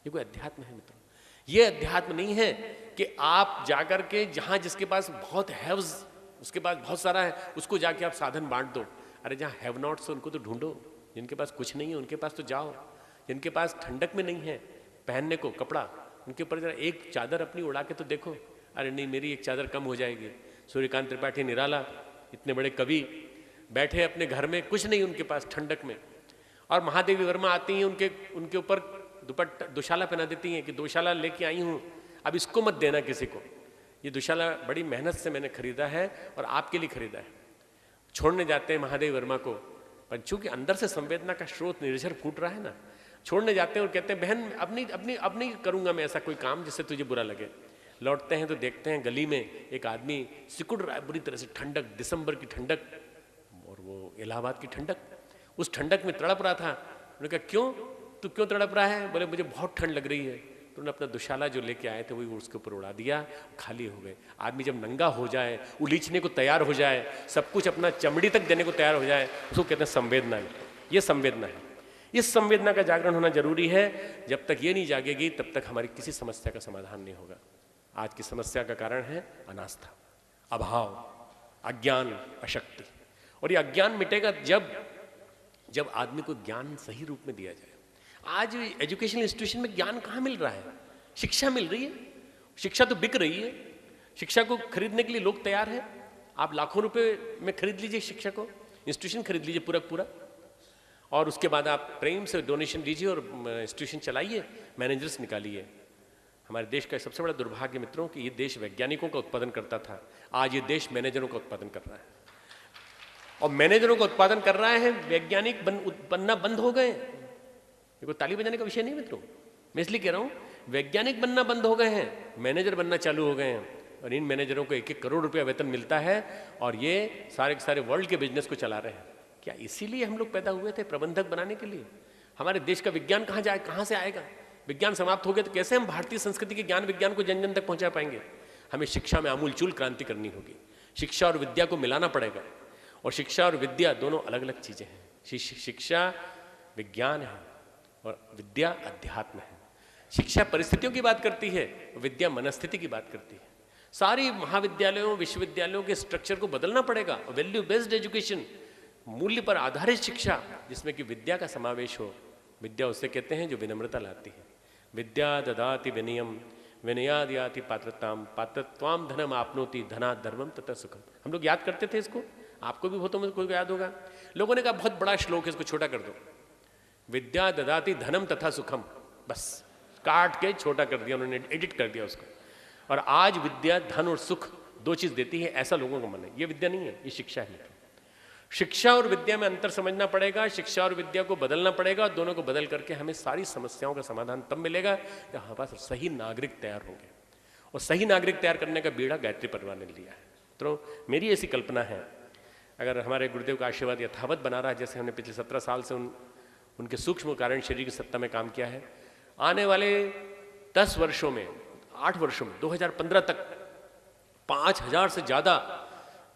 ये कोई अध्यात्म है मित्रों? ये अध्यात्म नहीं है कि आप जाकर के जहां जिसके पास बहुत है, उसके पास बहुत सारा है, उसको जाके आप साधन बांट दो। अरे जहां हैव नॉट्स उनको तो ढूंढो, जिनके पास कुछ नहीं है उनके पास तो जाओ, जिनके पास ठंडक में नहीं है पहनने को कपड़ा, उनके ऊपर जरा एक चादर अपनी उड़ा के तो देखो। अरे नहीं मेरी एक चादर कम हो जाएगी। सूर्यकांत त्रिपाठी निराला, इतने बड़े कवि, बैठे अपने घर में, कुछ नहीं उनके पास ठंडक में, और महादेवी वर्मा आती हैं, उनके ऊपर दुपट्टा दुशाला पहना देती हैं कि दुशाला लेके आई हूँ, अब इसको मत देना किसी को, ये दुशाला बड़ी मेहनत से मैंने खरीदा है और आपके लिए खरीदा है। छोड़ने जाते हैं महादेवी वर्मा को, पर चूंकि अंदर से संवेदना का स्रोत निर्झर फूट रहा है ना, छोड़ने जाते हैं और कहते हैं बहन अब नहीं करूंगा मैं ऐसा कोई काम जिससे तुझे बुरा लगे। लौटते हैं तो देखते हैं गली में एक आदमी सिकुड़ रहा है बुरी तरह से, ठंडक, दिसंबर की ठंडक, और वो इलाहाबाद की ठंडक, उस ठंडक में तड़प रहा था। उन्होंने कहा क्यों, तू क्यों तड़प रहा है? बोले मुझे बहुत ठंड लग रही है। तो उन्होंने अपना दुशाला जो लेके आए थे वही उसके ऊपर उड़ा दिया, खाली हो गए। आदमी जब नंगा हो जाए, उलीचने को तैयार हो जाए, सब कुछ अपना चमड़ी तक देने को तैयार हो जाए, उसको कहते हैं संवेदना है। ये संवेदना है, इस संवेदना का जागरण होना जरूरी है। जब तक ये नहीं जागेगी तब तक हमारी किसी समस्या का समाधान नहीं होगा। आज की समस्या का कारण है अनास्था, अभाव, अज्ञान, अशक्ति। और ये अज्ञान मिटेगा जब आदमी को ज्ञान सही रूप में दिया जाए। आज एजुकेशनल इंस्टीट्यूशन में ज्ञान कहाँ मिल रहा है? शिक्षा मिल रही है, शिक्षा तो बिक रही है, शिक्षा को खरीदने के लिए लोग तैयार हैं। आप लाखों रुपए में खरीद लीजिए शिक्षा को, इंस्टीट्यूशन खरीद लीजिए पूरा, और उसके बाद आप प्रेम से डोनेशन दीजिए और इंस्टीट्यूशन चलाइए, मैनेजर्स निकालिए। हमारे देश का सबसे बड़ा दुर्भाग्य मित्रों कि ये देश वैज्ञानिकों का उत्पादन करता था, आज ये देश मैनेजरों का उत्पादन कर रहा है, और मैनेजरों का उत्पादन कर रहा है, वैज्ञानिक बनना बंद हो गए। ये कोई ताली बजाने का विषय नहीं मित्रों, मैं इसलिए कह रहा हूँ वैज्ञानिक बनना बंद हो गए हैं, मैनेजर बनना चालू हो गए हैं। और इन मैनेजरों को 1-1 करोड़ रुपया वेतन मिलता है और ये सारे के सारे वर्ल्ड के बिजनेस को चला रहे हैं। क्या इसीलिए हम लोग पैदा हुए थे, प्रबंधक बनाने के लिए? हमारे देश का विज्ञान कहाँ से आएगा? विज्ञान समाप्त हो गया तो कैसे हम भारतीय संस्कृति के ज्ञान विज्ञान को जन जन तक पहुंचा पाएंगे? हमें शिक्षा में आमूलचूल क्रांति करनी होगी, शिक्षा और विद्या को मिलाना पड़ेगा। और शिक्षा और विद्या दोनों अलग अलग चीजें हैं। शिक्षा विज्ञान है और विद्या अध्यात्म है। शिक्षा परिस्थितियों की बात करती है, विद्या मनस्थिति की बात करती है। सारी महाविद्यालयों विश्वविद्यालयों के स्ट्रक्चर को बदलना पड़ेगा। वैल्यू बेस्ड एजुकेशन, मूल्य पर आधारित शिक्षा जिसमें कि विद्या का समावेश हो। विद्या उसे कहते हैं जो विनम्रता लाती है। विद्या ददाति विनयम, विनयाद याति पात्रताम, पात्रत्वाम धनम आपनोति, धनात् धर्मम तथा सुखम। हम लोग याद करते थे इसको, आपको भी बहुतों में कोई याद होगा। लोगों ने कहा बहुत बड़ा श्लोक है, इसको छोटा कर दो। विद्या ददाति धनम तथा सुखम, बस काट के छोटा कर दिया उन्होंने, एडिट कर दिया उसको। और आज विद्या धन और सुख दो चीज देती है, ऐसा लोगों का मन है। ये विद्या नहीं है, ये शिक्षा है। शिक्षा और विद्या में अंतर समझना पड़ेगा, शिक्षा और विद्या को बदलना पड़ेगा, और दोनों को बदल करके हमें सारी समस्याओं का समाधान तब मिलेगा जब हमारे पास सही नागरिक तैयार होंगे। और सही नागरिक तैयार करने का बीड़ा गायत्री परिवार ने लिया है। तो मेरी ऐसी कल्पना है, अगर हमारे गुरुदेव का आशीर्वाद यथावत बना रहा है, जैसे हमने पिछले 17 साल से उनके सूक्ष्म कारण शरीर की सत्ता में काम किया है, आने वाले 10 वर्षों में, 8 वर्षों में, 2015 तक 5000 से ज़्यादा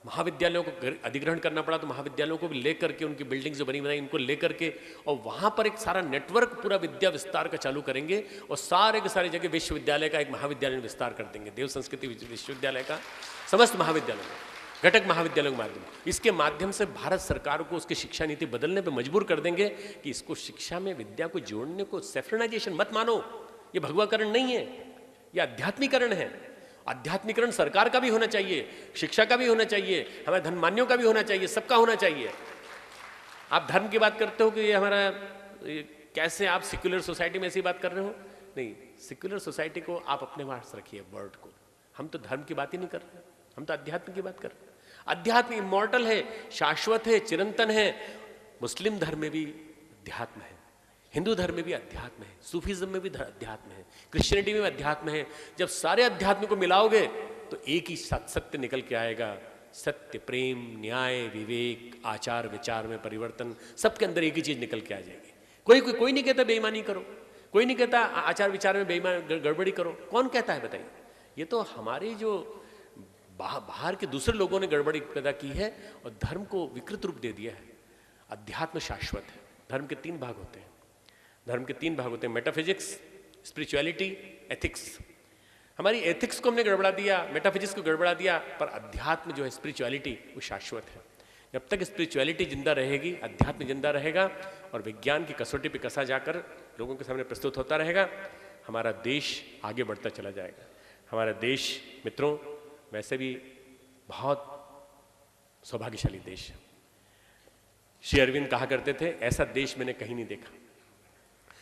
महाविद्यालयों को अधिग्रहण करना पड़ा, तो महाविद्यालयों को भी लेकर के, उनकी बिल्डिंग जो बनी बनाई इनको लेकर के, और वहाँ पर एक सारा नेटवर्क पूरा विद्या विस्तार का चालू करेंगे, और सारे के सारी जगह विश्वविद्यालय का एक महाविद्यालय में विस्तार कर देंगे, देव संस्कृति विश्वविद्यालय का समस्त महाविद्यालयों में, घटक महाविद्यालयों के माध्यम, इसके माध्यम से भारत सरकार को उसकी शिक्षा नीति बदलने पर मजबूर कर देंगे कि इसको शिक्षा में विद्या को जोड़ने को सेफ्रनाइजेशन मत मानो, ये भगवाकरण नहीं है, ये आध्यात्मिकरण है। आध्यात्मिकरण सरकार का भी होना चाहिए, शिक्षा का भी होना चाहिए, हमारे धर्ममान्यों का भी होना चाहिए, सबका होना चाहिए। आप धर्म की बात करते हो कि ये हमारा कैसे आप सेक्युलर सोसाइटी में ऐसी बात कर रहे हो? नहीं, सेक्युलर सोसाइटी को आप अपने पास रखिए, वर्ड को। हम तो धर्म की बात ही नहीं कर रहे, हम तो अध्यात्म की बात कर रहे हैं। अध्यात्म इमॉर्टल है, शाश्वत है, चिरंतन है। मुस्लिम धर्म में भी अध्यात्म है, हिंदू धर्म में भी अध्यात्म है, सूफीज्म में भी अध्यात्म है, क्रिश्चियनिटी में भी अध्यात्म है। जब सारे अध्यात्म को मिलाओगे तो एक ही सत्य निकल के आएगा। सत्य, प्रेम, न्याय, विवेक, आचार विचार में परिवर्तन, सबके अंदर एक ही चीज निकल के आ जाएगी। कोई नहीं कहता बेईमानी करो, कोई नहीं कहता आचार विचार में बेईमान गड़बड़ी करो, कौन कहता है बताइए? ये तो हमारे जो बाहर के दूसरे लोगों ने गड़बड़ी पैदा की है और धर्म को विकृत रूप दे दिया है। अध्यात्म शाश्वत है। धर्म के 3 भाग होते हैं, धर्म के 3 भाग होते हैं, मेटाफिजिक्स, स्पिरिचुअलिटी, एथिक्स। हमारी एथिक्स को हमने गड़बड़ा दिया, मेटाफिजिक्स को गड़बड़ा दिया, पर अध्यात्म जो है, स्पिरिचुअलिटी, वो शाश्वत है। जब तक स्पिरिचुअलिटी जिंदा रहेगी, अध्यात्म जिंदा रहेगा और विज्ञान की कसौटी पे कसा जाकर लोगों के सामने प्रस्तुत होता रहेगा, हमारा देश आगे बढ़ता चला जाएगा। हमारा देश मित्रों वैसे भी बहुत सौभाग्यशाली देश है। श्री अरविंद कहा करते थे, ऐसा देश मैंने कहीं नहीं देखा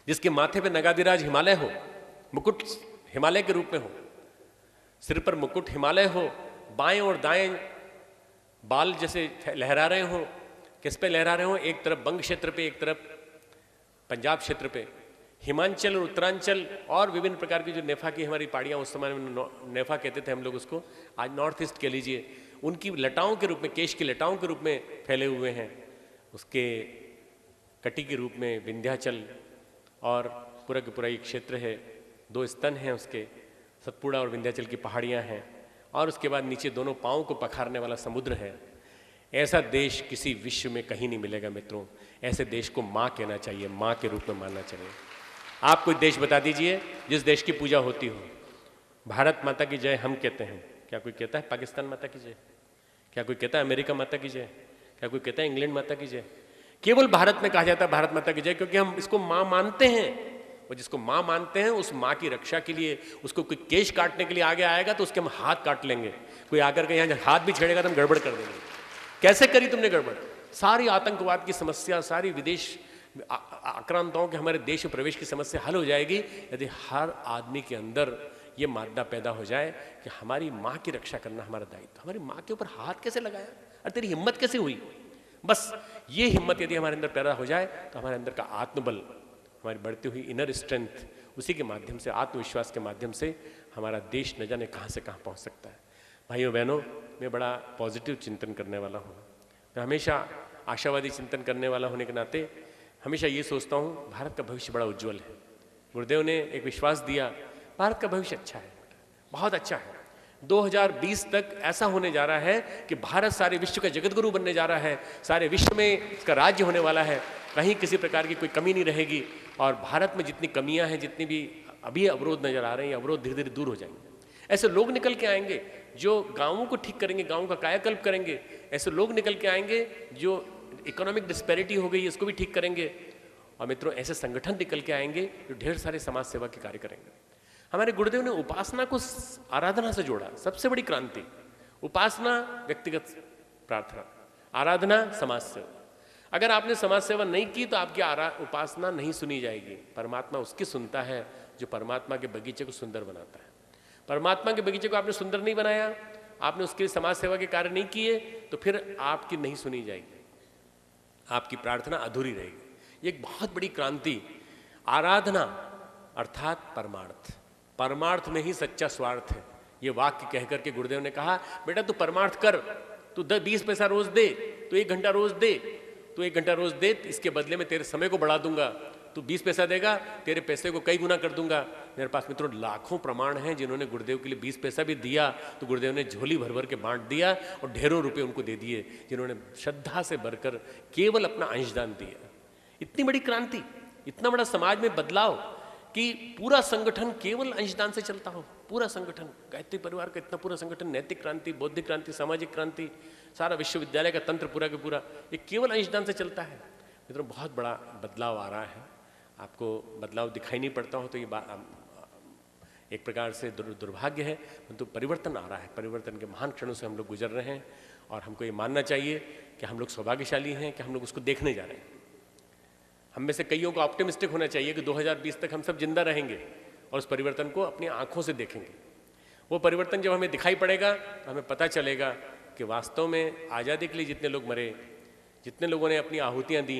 जिसके माथे पे नगाधिराज हिमालय हो, मुकुट हिमालय के रूप में हो, सिर पर मुकुट हिमालय हो, बाएं और दाएं बाल जैसे लहरा रहे हो। किस पे लहरा रहे हो? एक तरफ बंग क्षेत्र पे, एक तरफ पंजाब क्षेत्र पे। हिमांचल और उत्तरांचल और विभिन्न प्रकार की जो नेफा की हमारी पहाड़ियाँ, उस समय में नेफा कहते थे हम लोग उसको, आज नॉर्थ ईस्ट कह लीजिए, उनकी लटाओं के रूप में, केश की लटाओं के रूप में फैले हुए हैं। उसके कटी के रूप में विंध्याचल और पूरा का पूरा एक क्षेत्र है, 2 स्तन हैं उसके, सतपुड़ा और विंध्याचल की पहाड़ियाँ हैं, और उसके बाद नीचे दोनों पाँव को पखारने वाला समुद्र है। ऐसा देश किसी विश्व में कहीं नहीं मिलेगा मित्रों। ऐसे देश को माँ कहना चाहिए, माँ के रूप में मानना चाहिए। आप कोई देश बता दीजिए जिस देश की पूजा होती हो। भारत माता की जय हम कहते हैं, क्या कोई कहता है पाकिस्तान माता की जय? क्या कोई कहता है अमेरिका माता की जय? क्या कोई कहता है इंग्लैंड माता की जय? केवल भारत में कहा जाता है भारत माता की जय, क्योंकि हम इसको माँ मानते हैं। और जिसको माँ मानते हैं, उस माँ की रक्षा के लिए, उसको कोई केश काटने के लिए आगे आएगा तो उसके हम हाथ काट लेंगे। कोई आकर के यहाँ हाथ भी छेड़ेगा तो हम गड़बड़ कर देंगे। कैसे करी तुमने गड़बड़? सारी आतंकवाद की समस्या, सारी विदेश आक्रांताओं के हमारे देश में प्रवेश की समस्या हल हो जाएगी यदि हर आदमी के अंदर ये मादा पैदा हो जाए कि हमारी माँ की रक्षा करना हमारा दायित्व। हमारी माँ के ऊपर हाथ कैसे लगाया? अरे तेरी हिम्मत कैसे हुई? बस ये हिम्मत यदि हमारे अंदर पैदा हो जाए तो हमारे अंदर का आत्मबल, हमारी बढ़ती हुई इनर स्ट्रेंथ, उसी के माध्यम से, आत्मविश्वास के माध्यम से हमारा देश न जाने कहाँ से कहाँ पहुँच सकता है। भाइयों बहनों, मैं बड़ा पॉजिटिव चिंतन करने वाला हूँ। मैं हमेशा आशावादी चिंतन करने वाला होने के नाते हमेशा ये सोचता हूँ भारत का भविष्य बड़ा उज्जवल है। गुरुदेव ने एक विश्वास दिया, भारत का भविष्य अच्छा है, बहुत अच्छा है। 2020 तक ऐसा होने जा रहा है कि भारत सारे विश्व का जगतगुरु बनने जा रहा है। सारे विश्व में इसका राज्य होने वाला है, कहीं किसी प्रकार की कोई कमी नहीं रहेगी। और भारत में जितनी कमियां हैं, जितनी भी अभी अवरोध नजर आ रहे हैं, अवरोध धीरे धीरे दूर हो जाएंगे। ऐसे लोग निकल के आएंगे जो गाँवों को ठीक करेंगे, गाँव का कायाकल्प करेंगे। ऐसे लोग निकल के आएंगे जो इकोनॉमिक डिस्पैरिटी हो गई इसको भी ठीक करेंगे। और मित्रों, ऐसे संगठन निकल के आएंगे जो ढेर सारे समाज सेवा के कार्य करेंगे। हमारे गुरुदेव ने उपासना को आराधना से जोड़ा, सबसे बड़ी क्रांति। उपासना व्यक्तिगत प्रार्थना, आराधना समाज सेवा। अगर आपने समाज सेवा नहीं की तो आपकी उपासना नहीं सुनी जाएगी। परमात्मा उसकी सुनता है जो परमात्मा के बगीचे को सुंदर बनाता है। परमात्मा के बगीचे को आपने सुंदर नहीं बनाया, आपने उसके लिए समाज सेवा के कार्य नहीं किए, तो फिर आपकी नहीं सुनी जाएगी। आपकी प्रार्थना अधूरी रहेगी। ये एक बहुत बड़ी क्रांति, आराधना अर्थात परमार्थ, परमार्थ में ही सच्चा स्वार्थ है। ये वाक्य कहकर के गुरुदेव ने कहा, बेटा तू परमार्थ कर, तू 20 पैसा रोज दे, तू 1 घंटा रोज दे, तू 1 घंटा रोज दे, इसके बदले में तेरे समय को बढ़ा दूंगा। तू 20 पैसा देगा, तेरे पैसे को कई गुना कर दूंगा। मेरे पास मित्रों लाखों प्रमाण हैं जिन्होंने गुरुदेव के लिए 20 पैसा भी दिया तो गुरुदेव ने झोली भर भर के बांट दिया और ढेरों रुपए उनको दे दिए जिन्होंने श्रद्धा से भरकर केवल अपना अंशदान दिया। इतनी बड़ी क्रांति, इतना बड़ा समाज में बदलाव कि पूरा संगठन केवल अंशदान से चलता हो। पूरा संगठन, गायत्री परिवार का इतना पूरा संगठन, नैतिक क्रांति, बौद्धिक क्रांति, सामाजिक क्रांति, सारा विश्वविद्यालय का तंत्र पूरा का पूरा ये केवल अंशदान से चलता है। मित्रों बहुत बड़ा बदलाव आ रहा है। आपको बदलाव दिखाई नहीं पड़ता हो तो ये एक प्रकार से दुर्भाग्य है, परंतु परिवर्तन आ रहा है। परिवर्तन के महान क्षणों से हम लोग गुजर रहे हैं और हमको ये मानना चाहिए कि हम लोग सौभाग्यशाली हैं कि हम लोग उसको देखने जा रहे हैं। हम में से कईयों को ऑप्टिमिस्टिक होना चाहिए कि 2020 तक हम सब जिंदा रहेंगे और उस परिवर्तन को अपनी आंखों से देखेंगे। वो परिवर्तन जब हमें दिखाई पड़ेगा तो हमें पता चलेगा कि वास्तव में आज़ादी के लिए जितने लोग मरे, जितने लोगों ने अपनी आहुतियाँ दी,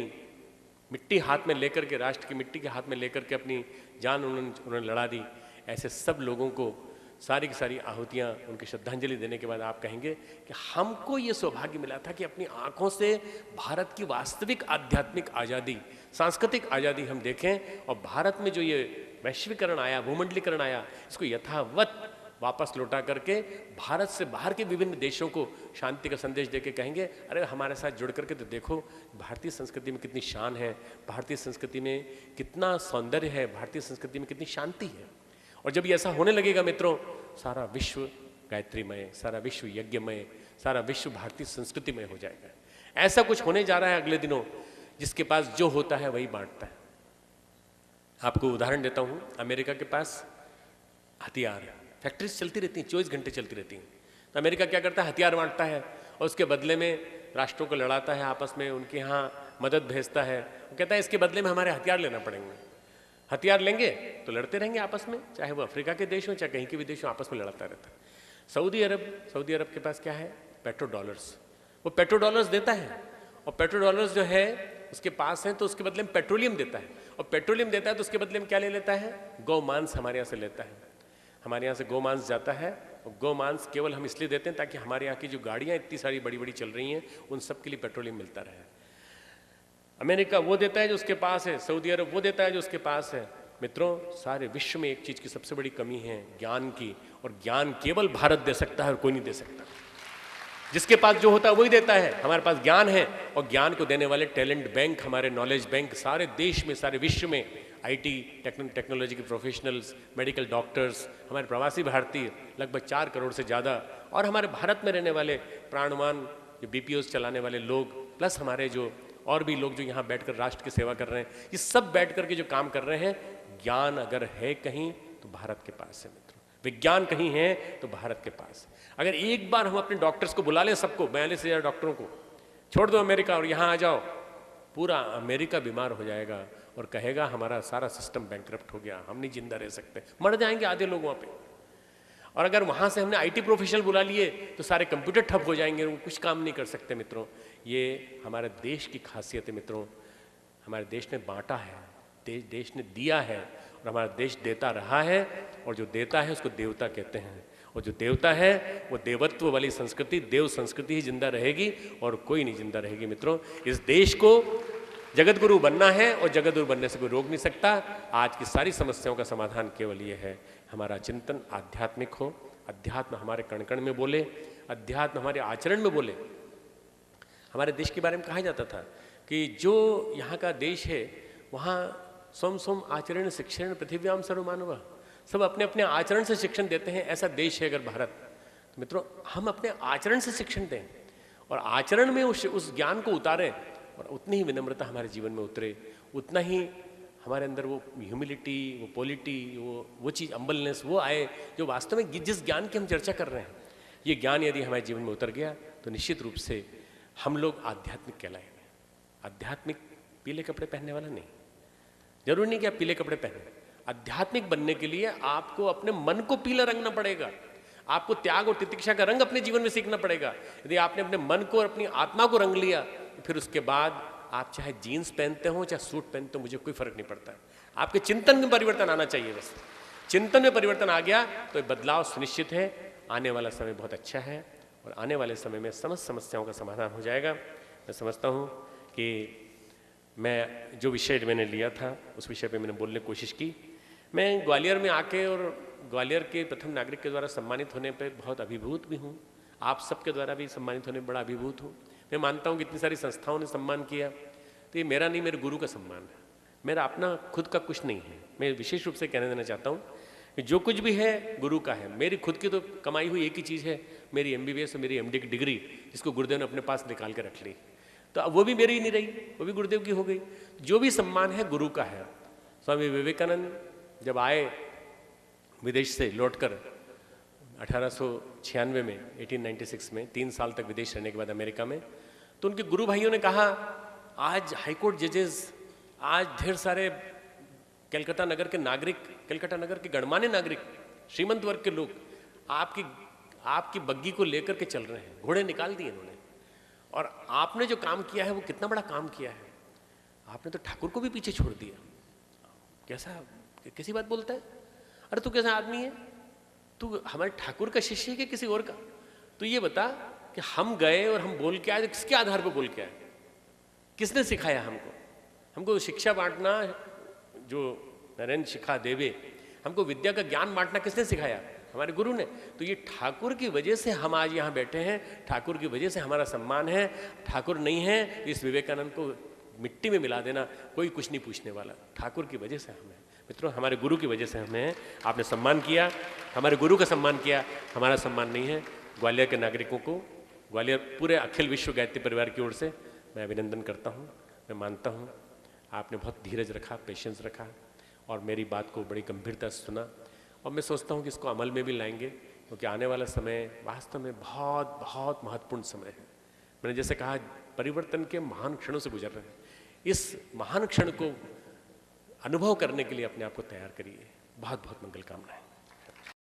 मिट्टी हाथ में लेकर के, राष्ट्र की मिट्टी के हाथ में लेकर के अपनी जान उन्होंने लड़ा दी, ऐसे सब लोगों को सारी की सारी आहुतियाँ, उनकी श्रद्धांजलि देने के बाद आप कहेंगे कि हमको ये सौभाग्य मिला था कि अपनी आंखों से भारत की वास्तविक आध्यात्मिक आज़ादी, सांस्कृतिक आज़ादी हम देखें और भारत में जो ये वैश्वीकरण आया, भूमंडलीकरण आया, इसको यथावत वापस लौटा करके भारत से बाहर के विभिन्न देशों को शांति का संदेश देके कहेंगे, अरे हमारे साथ जुड़ करके तो देखो भारतीय संस्कृति में कितनी शान है, भारतीय संस्कृति में कितना सौंदर्य है, भारतीय संस्कृति में कितनी शांति है। और जब ये ऐसा होने लगेगा मित्रों, सारा विश्व गायत्रीमय, सारा विश्व यज्ञमय, सारा विश्व भारतीय संस्कृतिमय हो जाएगा। ऐसा कुछ होने जा रहा है अगले दिनों, जिसके पास जो होता है वही बांटता है। आपको उदाहरण देता हूँ, अमेरिका के पास हथियार, फैक्ट्रीज चलती रहती हैं, 24 घंटे चलती रहती हैं। तो अमेरिका क्या करता है, हथियार बांटता है और उसके बदले में राष्ट्रों को लड़ाता है, आपस में उनके यहाँ मदद भेजता है। वो कहता है इसके बदले में हमारे हथियार लेना पड़ेंगे, हथियार लेंगे तो लड़ते रहेंगे आपस में, चाहे वो अफ्रीका के देश हो चाहे कहीं के भी देश हो, आपस में लड़ता रहता है। सऊदी अरब के पास क्या है, पेट्रो डॉलर्स। वो पेट्रो डॉलर्स देता है और पेट्रो डॉलर्स जो है उसके पास है तो उसके बदले में पेट्रोलियम देता है, और पेट्रोलियम देता है तो उसके बदले में क्या ले लेता है, गौ मांस हमारे यहाँ से लेता है। हमारे यहाँ से गौ मांस जाता है और गौ मांस केवल हम इसलिए देते हैं ताकि हमारे यहाँ की जो गाड़ियाँ इतनी सारी बड़ी बड़ी चल रही हैं उन सब के लिए पेट्रोलियम मिलता रहे। अमेरिका वो देता है जो उसके पास है, सऊदी अरब वो देता है जो उसके पास है। मित्रों सारे विश्व में एक चीज़ की सबसे बड़ी कमी है, ज्ञान की, और ज्ञान केवल भारत दे सकता है और कोई नहीं दे सकता। जिसके पास जो होता है वही देता है। हमारे पास ज्ञान है और ज्ञान को देने वाले टैलेंट बैंक, हमारे नॉलेज बैंक सारे देश में, सारे विश्व में, आईटी टेक्नोलॉजी के प्रोफेशनल्स, मेडिकल डॉक्टर्स, हमारे प्रवासी भारतीय लगभग 4 करोड़ से ज़्यादा, और हमारे भारत में रहने वाले प्राणवान जो बीपीओस चलाने वाले लोग, प्लस हमारे जो और भी लोग जो यहाँ बैठकर राष्ट्र की सेवा कर रहे हैं, ये सब बैठ करके जो काम कर रहे हैं, ज्ञान अगर है कहीं तो भारत के पास है मित्रों। विज्ञान कहीं है तो भारत के पास। अगर एक बार हम अपने डॉक्टर्स को बुला लें, सबको 42,000 डॉक्टरों को, छोड़ दो अमेरिका और यहाँ आ जाओ, पूरा अमेरिका बीमार हो जाएगा और कहेगा हमारा सारा सिस्टम बैंकरप्ट हो गया, हम नहीं जिंदा रह सकते, मर जाएंगे आधे लोग वहाँ पे। और अगर वहाँ से हमने आईटी प्रोफेशनल बुला लिए तो सारे कंप्यूटर ठप हो जाएंगे, वो कुछ काम नहीं कर सकते मित्रों। ये हमारे देश की खासियत है मित्रों। हमारे देश ने बांटा है, देश ने दिया है, और हमारा देश देता रहा है, और जो देता है उसको देवता कहते हैं, और जो देवता है वो देवत्व वाली संस्कृति, देव संस्कृति ही जिंदा रहेगी और कोई नहीं जिंदा रहेगी मित्रों। इस देश को जगत गुरु बनना है और जगत गुरु बनने से कोई रोक नहीं सकता। आज की सारी समस्याओं का समाधान केवल ये है, हमारा चिंतन आध्यात्मिक हो, अध्यात्म हमारे कण कण में बोले, अध्यात्म हमारे आचरण में बोले। हमारे देश के बारे में कहा जाता था कि जो यहाँ का देश है वहाँ सोम सोम आचरण शिक्षण पृथिव्याम सर्वमानव, सब अपने अपने आचरण से शिक्षण देते हैं। ऐसा देश है अगर भारत, तो मित्रों हम अपने आचरण से शिक्षण दें और आचरण में उस ज्ञान को उतारें, और उतनी ही विनम्रता हमारे जीवन में उतरे, उतना ही हमारे अंदर वो ह्यूमिलिटी, वो पॉलिटी, वो चीज़ अम्बलनेस वो आए जो वास्तव में जिस ज्ञान की हम चर्चा कर रहे हैं, ये ज्ञान यदि हमारे जीवन में उतर गया तो निश्चित रूप से हम लोग आध्यात्मिक कहलाएंगे। आध्यात्मिक पीले कपड़े पहनने वाला नहीं, जरूरी नहीं कि आप पीले कपड़े पहने। आध्यात्मिक बनने के लिए आपको अपने मन को पीला रंगना पड़ेगा, आपको त्याग और तितिक्षा का रंग अपने जीवन में सीखना पड़ेगा। यदि आपने अपने मन को और अपनी आत्मा को रंग लिया तो फिर उसके बाद आप चाहे जीन्स पहनते हो चाहे सूट पहनते हो, मुझे कोई फर्क नहीं पड़ता है। आपके चिंतन में परिवर्तन आना चाहिए बस। चिंतन में परिवर्तन आ गया तो बदलाव सुनिश्चित है। आने वाला समय बहुत अच्छा है और आने वाले समय में समस्त समस्याओं का समाधान हो जाएगा। मैं समझता हूँ कि मैं जो विषय मैंने लिया था उस विषय पे मैंने बोलने की कोशिश की। मैं ग्वालियर में आके और ग्वालियर के प्रथम नागरिक के द्वारा सम्मानित होने पे बहुत अभिभूत भी हूँ। आप सबके द्वारा भी सम्मानित होने में बड़ा अभिभूत हूँ। मैं मानता हूँ कि इतनी सारी संस्थाओं ने सम्मान किया तो ये मेरा नहीं, मेरे गुरु का सम्मान है, मेरा अपना खुद का कुछ नहीं है। मैं विशेष रूप से कहने देना चाहता हूँ कि जो कुछ भी है गुरु का है। मेरी खुद की तो कमाई हुई एक ही चीज़ है, मेरी MBBS और मेरी MD की डिग्री, जिसको गुरुदेव ने अपने पास निकाल के रख ली। तो अब वो भी मेरी नहीं रही, वो भी गुरुदेव की हो गई। जो भी सम्मान है गुरु का है। स्वामी विवेकानंद जब आए विदेश से लौटकर 1896 में 1896 में 3 साल तक विदेश रहने के बाद अमेरिका में, तो उनके गुरु भाइयों ने कहा आज हाईकोर्ट जजेस, आज ढेर सारे कलकत्ता नगर के नागरिक, कलकत्ता नगर के गणमान्य नागरिक, श्रीमंत वर्ग के लोग आपकी बग्गी को लेकर के चल रहे हैं, घोड़े निकाल दिए इन्होंने। और आपने जो काम किया है वो कितना बड़ा काम किया है, आपने तो ठाकुर को भी पीछे छोड़ दिया। कैसी बात बोलता है? अरे तू कैसा आदमी है, तू हमारे ठाकुर का शिष्य है कि किसी और का? तो ये बता कि हम गए और हम बोल के आए, किसके आधार पर बोल के आए? किसने सिखाया हमको शिक्षा बांटना, जो नरेंद्र शिखा देवे, हमको विद्या का ज्ञान बांटना किसने सिखाया? हमारे गुरु ने। तो ये ठाकुर की वजह से हम आज यहाँ बैठे हैं, ठाकुर की वजह से हमारा सम्मान है। ठाकुर नहीं है तो इस विवेकानंद को मिट्टी में मिला देना, कोई कुछ नहीं पूछने वाला। ठाकुर की वजह से हमें, मित्रों हमारे गुरु की वजह से हमें आपने सम्मान किया, हमारे गुरु का सम्मान किया, हमारा सम्मान नहीं है। ग्वालियर के नागरिकों को, ग्वालियर पूरे अखिल विश्व गायत्री परिवार की ओर से मैं अभिनंदन करता हूँ। मैं मानता हूँ आपने बहुत धीरज रखा, पेशेंस रखा और मेरी बात को बड़ी गंभीरता से सुना। और मैं सोचता हूँ कि इसको अमल में भी लाएंगे, क्योंकि आने वाला समय वास्तव में बहुत बहुत महत्वपूर्ण समय है। मैंने जैसे कहा, परिवर्तन के महान क्षणों से गुजर रहे हैं। इस महान क्षण को अनुभव करने के लिए अपने आप को तैयार करिए। बहुत बहुत मंगल कामनाएं।